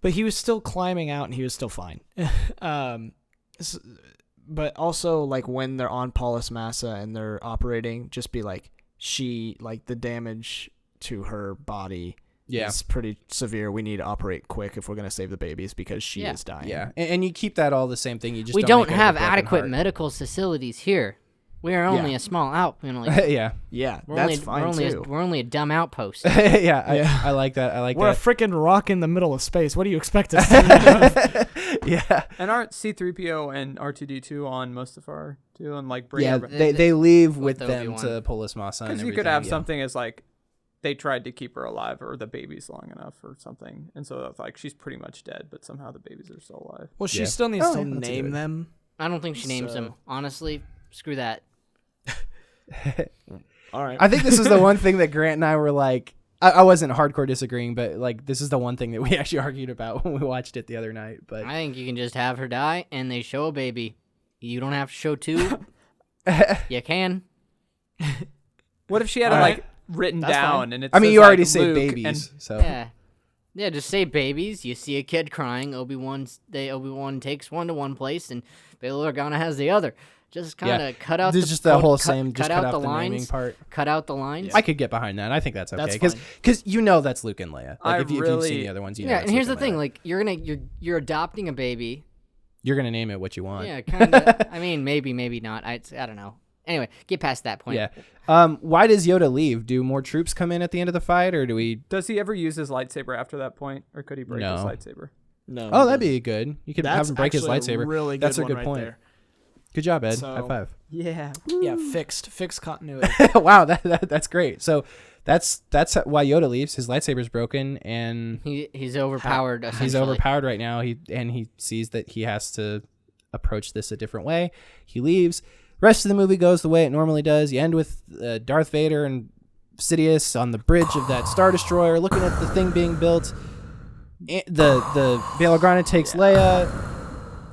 but he was still climbing out and he was still fine. But also like when they're on Paulus Massa and they're operating, just be like the damage to her body is pretty severe. We need to operate quick if we're going to save the babies because she is dying. Yeah, and you keep that all the same thing. You just we don't make it have a broken adequate heart. medical facilities here. We are only a small outpost. Yeah, that's fine too. We're only a dumb outpost. I like that. I like we're that. a freaking rock in the middle of space. What do you expect us to do? Yeah. And aren't C-3PO and R2-D2 on Mustafar too? And like bring they leave with them Obi-Wan. to Polis Massa. because you could have something as like they tried to keep her alive or the baby's long enough or something, and so it's like she's pretty much dead, but somehow the babies are still alive. Well, she still needs to name them. I don't think she names them. Honestly, screw that. All right. I think this is the one thing that Grant and I were like, I wasn't hardcore disagreeing, but like this is the one thing that we actually argued about when we watched it the other night. But I think you can just have her die and they show a baby. You don't have to show two. You can. What if she had it like written down and it's I mean, you already like say Luke babies, so Yeah, just say babies. You see a kid crying. Obi-Wan takes one to one place and Bail Organa has the other. Just kind of cut out. Just the whole same. Just cut out the lines, naming part. Cut out the lines. I could get behind that. I think that's okay That's because you know that's Luke and Leia. Like if you've seen the other ones, you know. Yeah, that's and here's Luke the thing: Leia. like you're adopting a baby. You're gonna name it what you want. Yeah, kind of. I mean, maybe not. I don't know. Anyway, get past that point. Yeah. Why does Yoda leave? Do more troops come in at the end of the fight, or do we? Does he ever use his lightsaber after that point, or could he break his lightsaber? No. Oh, that'd be good. You could have him break his lightsaber. Really good. That's a one good right point. there. Good job, Ed. So- High five. Yeah. Yeah, fixed continuity. Wow, that's great. So that's why Yoda leaves. His lightsaber's broken, and He's overpowered. he's essentially. overpowered right now. He sees that he has to approach this a different way. He leaves. Rest of the movie goes the way it normally does. You end with Darth Vader and Sidious on the bridge of that Star Destroyer, looking at the thing being built. The Bail Organa takes Leia.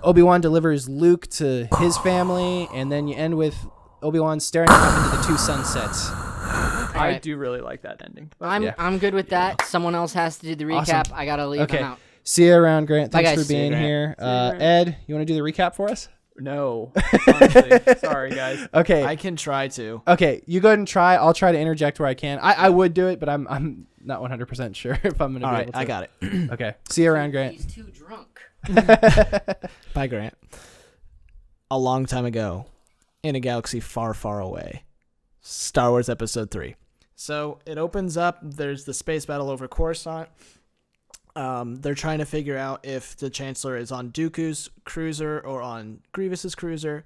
Obi-Wan delivers Luke to his family, and then you end with Obi-Wan staring up into the two sunsets. I do really like that ending. I'm good with that. Someone else has to do the recap. Awesome. I gotta leave. Okay. I'm out. See you around, Grant. Bye, Thanks guys. for being See you, here. Grant. Ed, you want to do the recap for us? No. Honestly. Sorry, guys. Okay. I can try to. Okay, you go ahead and try. I'll try to interject where I can. I would do it, but I'm not 100% sure if I'm going to All be right, able to. I got it. Okay. See you around, Grant. He's too drunk. Bye, Grant. A long time ago, in a galaxy far, far away, Star Wars Episode 3. So it opens up. There's the space battle over Coruscant. They're trying to figure out if the Chancellor is on Dooku's cruiser or on Grievous's cruiser.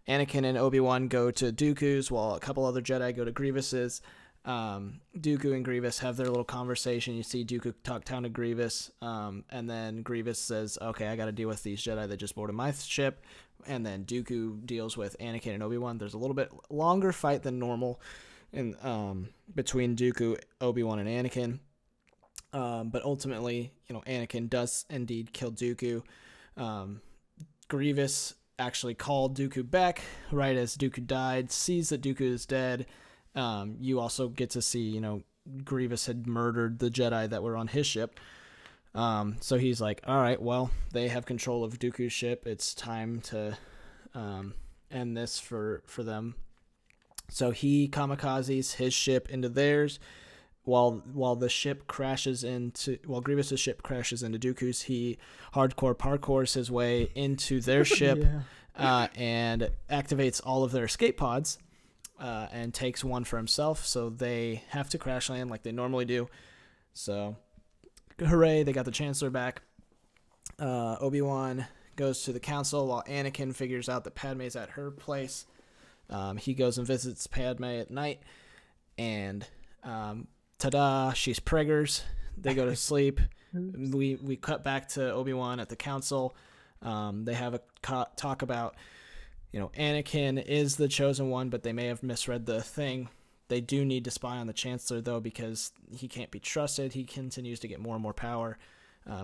Anakin and Obi-Wan go to Dooku's while a couple other Jedi go to Grievous's. Dooku and Grievous have their little conversation. You see Dooku talk down to Grievous, and then Grievous says, okay, I got to deal with these Jedi that just boarded my ship. And then Dooku deals with Anakin and Obi-Wan. There's a little bit longer fight than normal in between Dooku, Obi-Wan, and Anakin. But ultimately, Anakin does indeed kill Dooku. Grievous actually called Dooku back right as Dooku died, sees that Dooku is dead. You also get to see, Grievous had murdered the Jedi that were on his ship. So he's like, all right, well, they have control of Dooku's ship. It's time to end this for them. So he kamikazes his ship into theirs. While Grievous's ship crashes into Dooku's, he hardcore parkours his way into their ship and activates all of their escape pods and takes one for himself. So they have to crash land like they normally do. So hooray, they got the Chancellor back. Obi-Wan goes to the council while Anakin figures out that Padme's at her place. He goes and visits Padme at night. and ta-da, she's preggers. They go to sleep. We cut back to Obi-Wan at the council. They have a talk about, Anakin is the chosen one, but they may have misread the thing. They do need to spy on the Chancellor, though, because he can't be trusted. He continues to get more and more power.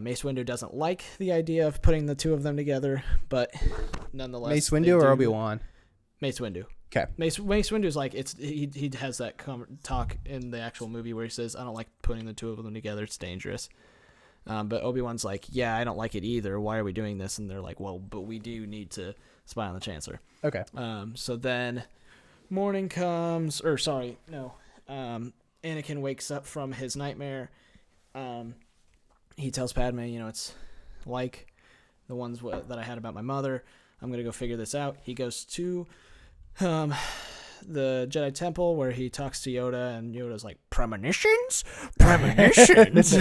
Mace Windu doesn't like the idea of putting the two of them together, but nonetheless. Mace Windu or Obi-Wan? Mace Windu. Okay. Mace Windu's like, he has that talk in the actual movie where he says, I don't like putting the two of them together. It's dangerous. But Obi-Wan's like, yeah, I don't like it either. Why are we doing this? And they're like, well, but we do need to spy on the Chancellor. Okay. So then morning comes, Anakin wakes up from his nightmare. He tells Padme, it's like the ones that I had about my mother. I'm going to go figure this out. He goes to the Jedi Temple where he talks to Yoda, and Yoda's like, premonitions? Premonitions?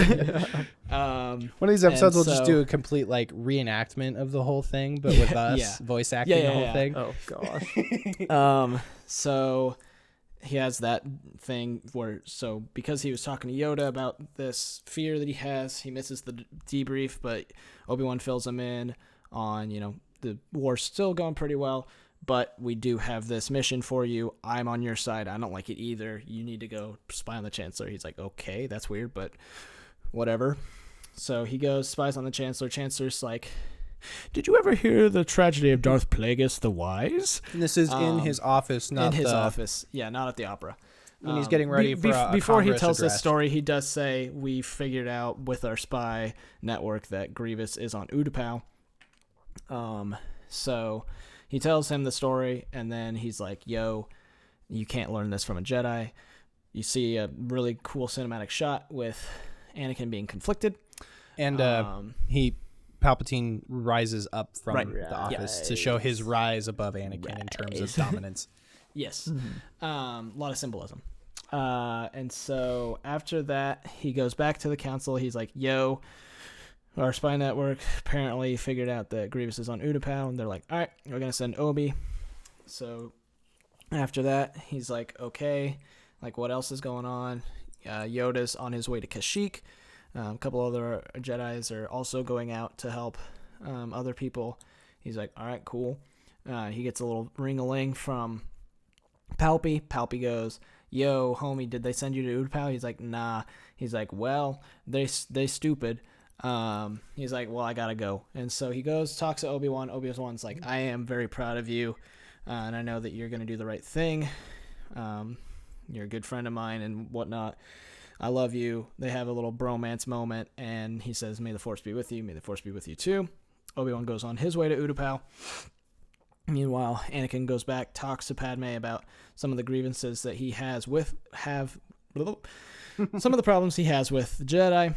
One of these episodes will just do a complete reenactment of the whole thing, but with us voice acting the whole thing. Oh, gosh. So he has that thing because he was talking to Yoda about this fear that he has, he misses the debrief, but Obi-Wan fills him in on, the war's still going pretty well, but we do have this mission for you. I'm on your side. I don't like it either. You need to go spy on the Chancellor. He's like, okay, that's weird, but whatever. So he goes, spies on the Chancellor. Chancellor's like, did you ever hear the tragedy of Darth Plagueis the Wise? And this is in his office, not in his office. Yeah, not at the opera. When he's getting ready for a before he Congress tells address. this story, he does say, we figured out with our spy network that Grievous is on Utapau. So he tells him the story, and then he's like, yo, you can't learn this from a Jedi. You see a really cool cinematic shot with Anakin being conflicted. And Palpatine rises up from the office to show his rise above Anakin in terms of dominance. Yes. Mm-hmm. A lot of symbolism. And so after that, he goes back to the council. He's like, yo, our spy network apparently figured out that Grievous is on Utapau. And they're like, all right, we're going to send Obi. So after that, he's like, okay, what else is going on? Yoda's on his way to Kashyyyk. A couple other Jedis are also going out to help other people. He's like, all right, cool. He gets a little ring-a-ling from Palpy. Palpy goes, yo, homie, did they send you to Utapau? He's like, nah. He's like, well, they stupid. He's like, well, I gotta go. And so he goes, talks to Obi-Wan. Obi-Wan's like, I am very proud of you, and I know that you're going to do the right thing. You're a good friend of mine and whatnot. I love you. They have a little bromance moment, and he says, may the Force be with you. May the Force be with you, too. Obi-Wan goes on his way to Utapau. Meanwhile, Anakin goes back, talks to Padme about some of the grievances that he has some of the problems he has with the Jedi.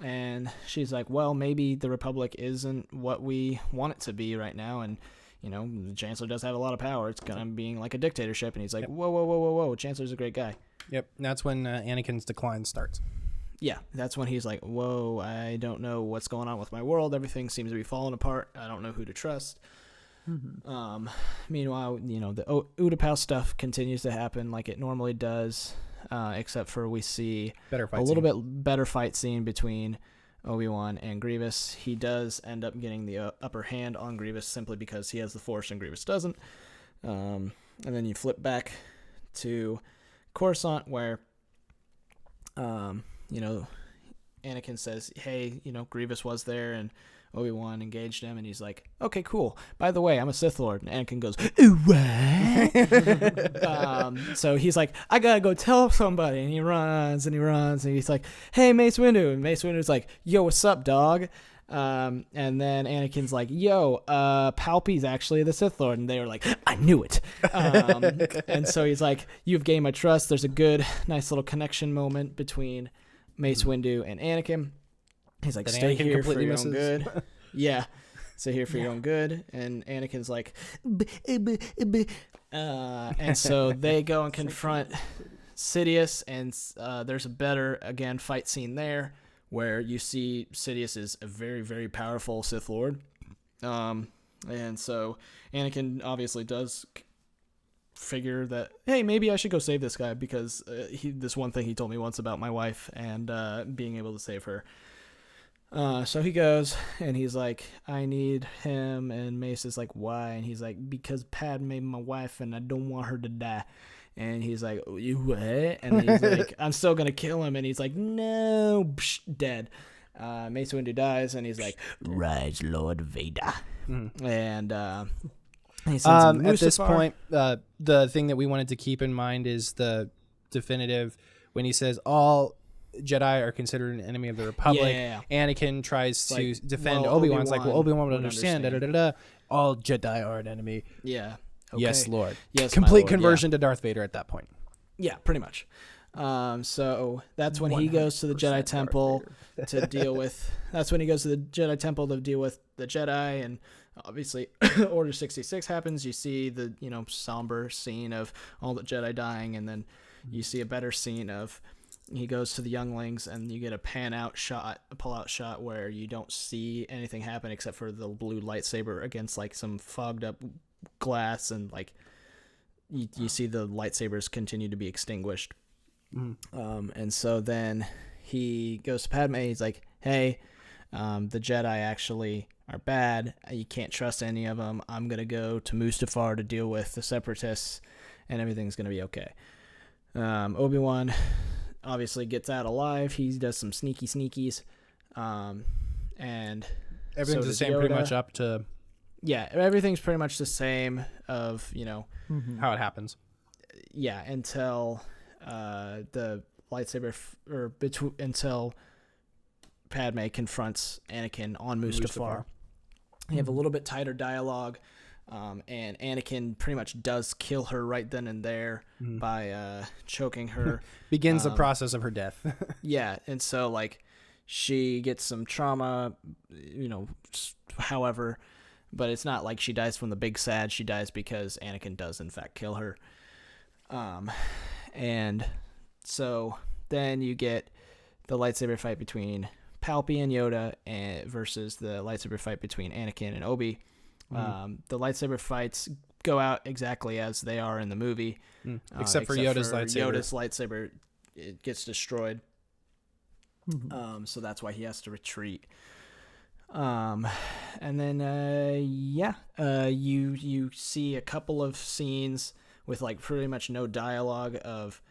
And she's like, well, maybe the Republic isn't what we want it to be right now. And, the Chancellor does have a lot of power. It's kind of being like a dictatorship. And he's like, whoa. Chancellor's a great guy. Yep. And that's when Anakin's decline starts. Yeah. That's when he's like, whoa, I don't know what's going on with my world. Everything seems to be falling apart. I don't know who to trust. Mm-hmm. Meanwhile, the Utapau stuff continues to happen like it normally does, except for we see a little bit better fight scene between Obi-Wan and Grievous. He does end up getting the upper hand on Grievous simply because he has the Force and Grievous doesn't. And then you flip back to Coruscant where, Anakin says, hey, Grievous was there, and Obi-Wan engaged him, and he's like, okay, cool. By the way, I'm a Sith Lord. And Anakin goes, ooh, what? So he's like, I gotta go tell somebody. And he runs, and he's like, hey, Mace Windu. And Mace Windu's like, yo, what's up, dog? And then Anakin's like, yo, Palpy's actually the Sith Lord. And they were like, I knew it. And so he's like, you've gained my trust. There's a good, nice little connection moment between Mace Windu and Anakin. He's like, stay here for your own good. Yeah. Stay here for your own good. And Anakin's like, and so they go and confront Sidious, and there's a better, again, fight scene there where you see Sidious is a very, very powerful Sith Lord. And so Anakin obviously does figure that, hey, maybe I should go save this guy because this one thing he told me once about my wife and being able to save her. So he goes and he's like, I need him. And Mace is like, why? And he's like, because Padme made my wife and I don't want her to die. And he's like, you what? And he's like, I'm still going to kill him. And he's like, no, dead. Mace Windu dies and he's like, rise, Lord Vader. And he sends him at this point, the thing that we wanted to keep in mind is the definitive when he says all Jedi are considered an enemy of the Republic. Anakin tries to defend Obi-Wan. It's like, well, Obi-Wan would understand. All Jedi are an enemy. Yeah. Okay. Yes, Lord. Yes, complete conversion to Darth Vader at that point. Yeah, pretty much. So that's when he goes to the Jedi Temple to deal with. That's when he goes to the Jedi Temple to deal with the Jedi, and obviously, Order 66 happens. You see the somber scene of all the Jedi dying, and then you see a better scene of he goes to the younglings, and you get a pull-out shot where you don't see anything happen except for the blue lightsaber against like some fogged up glass, and like you see the lightsabers continue to be extinguished. And so then he goes to Padme. He's like, hey, the Jedi actually are bad. You can't trust any of them. I'm going to go to Mustafar to deal with the Separatists, and everything's going to be okay. Obi-Wan obviously gets out alive. He does some sneakies. And everything's the same pretty much up to... Yeah, everything's pretty much the same of, how it happens. Yeah, until the lightsaber until Padme confronts Anakin on Mustafar. They have a little bit tighter dialogue, and Anakin pretty much does kill her right then and there by choking her. Begins the process of her death. Yeah, and so like she gets some trauma, however, but it's not like she dies from the big sad. She dies because Anakin does in fact kill her. And so then you get the lightsaber fight between Palpy and Yoda versus the lightsaber fight between Anakin and Obi. The lightsaber fights go out exactly as they are in the movie. Except for Yoda's lightsaber. Yoda's lightsaber, it gets destroyed. So that's why he has to retreat. And then, you see a couple of scenes with like pretty much no dialogue of,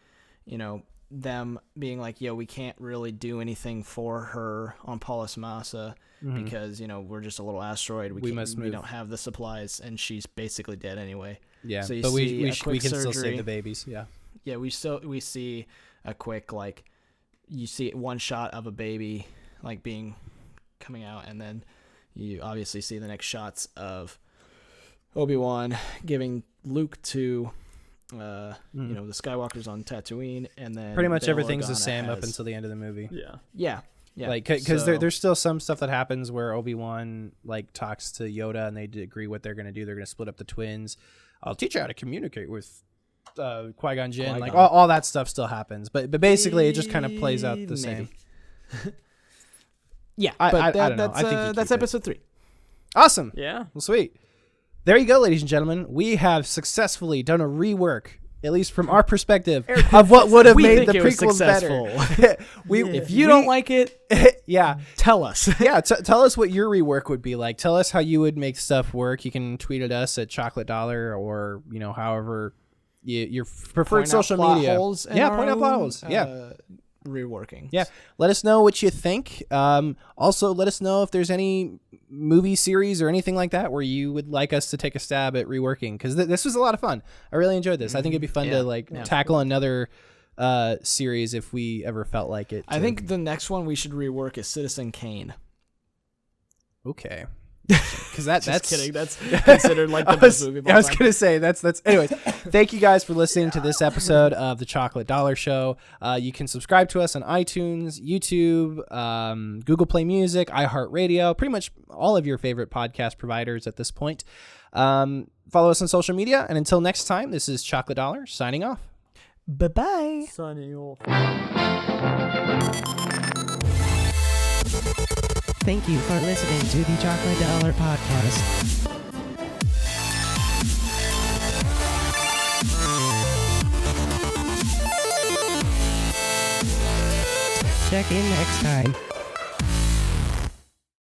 them being like, we can't really do anything for her on Paulus Massa because, we're just a little asteroid. We don't have the supplies, and she's basically dead anyway. Yeah, so but we can surgery. still save the babies. Yeah. Yeah, we see a quick, like, you see one shot of a baby like coming out, and then you obviously see the next shots of Obi-Wan giving Luke to the Skywalkers on Tatooine, and then pretty much everything's the same up until the end of the movie. Yeah. Like, because there's still some stuff that happens where Obi-Wan like talks to Yoda, and they agree what they're gonna do. They're gonna split up the twins. I'll teach you how to communicate with Qui-Gon Jinn. Like all that stuff still happens, but basically it just kind of plays out the same. Yeah, I don't know. I think that's episode 3. Awesome. Yeah. Well, sweet. There you go, ladies and gentlemen. We have successfully done a rework, at least from our perspective, of what would have made the prequels better. If you don't like it, tell us. Tell us what your rework would be like. Tell us how you would make stuff work. You can tweet at us at Chocolate Dollar, or however your preferred social media. Point out plot holes. Reworking. Yeah. Let us know what you think. Also, let us know if there's any movie series or anything like that where you would like us to take a stab at reworking, because this was a lot of fun. I really enjoyed this. I think it'd be fun to tackle another series if we ever felt like it. I think the next one we should rework is Citizen Kane. Okay. Because that's kidding. That's considered like the best movie of all time. I was gonna say that's. Anyways, thank you guys for listening to this episode of the Chocolate Dollar Show. You can subscribe to us on iTunes, YouTube, Google Play Music, iHeartRadio, pretty much all of your favorite podcast providers at this point. Follow us on social media, and until next time, this is Chocolate Dollar signing off. Bye-bye. Signing off. Thank you for listening to the Chocolate Dollar Podcast. check in next time.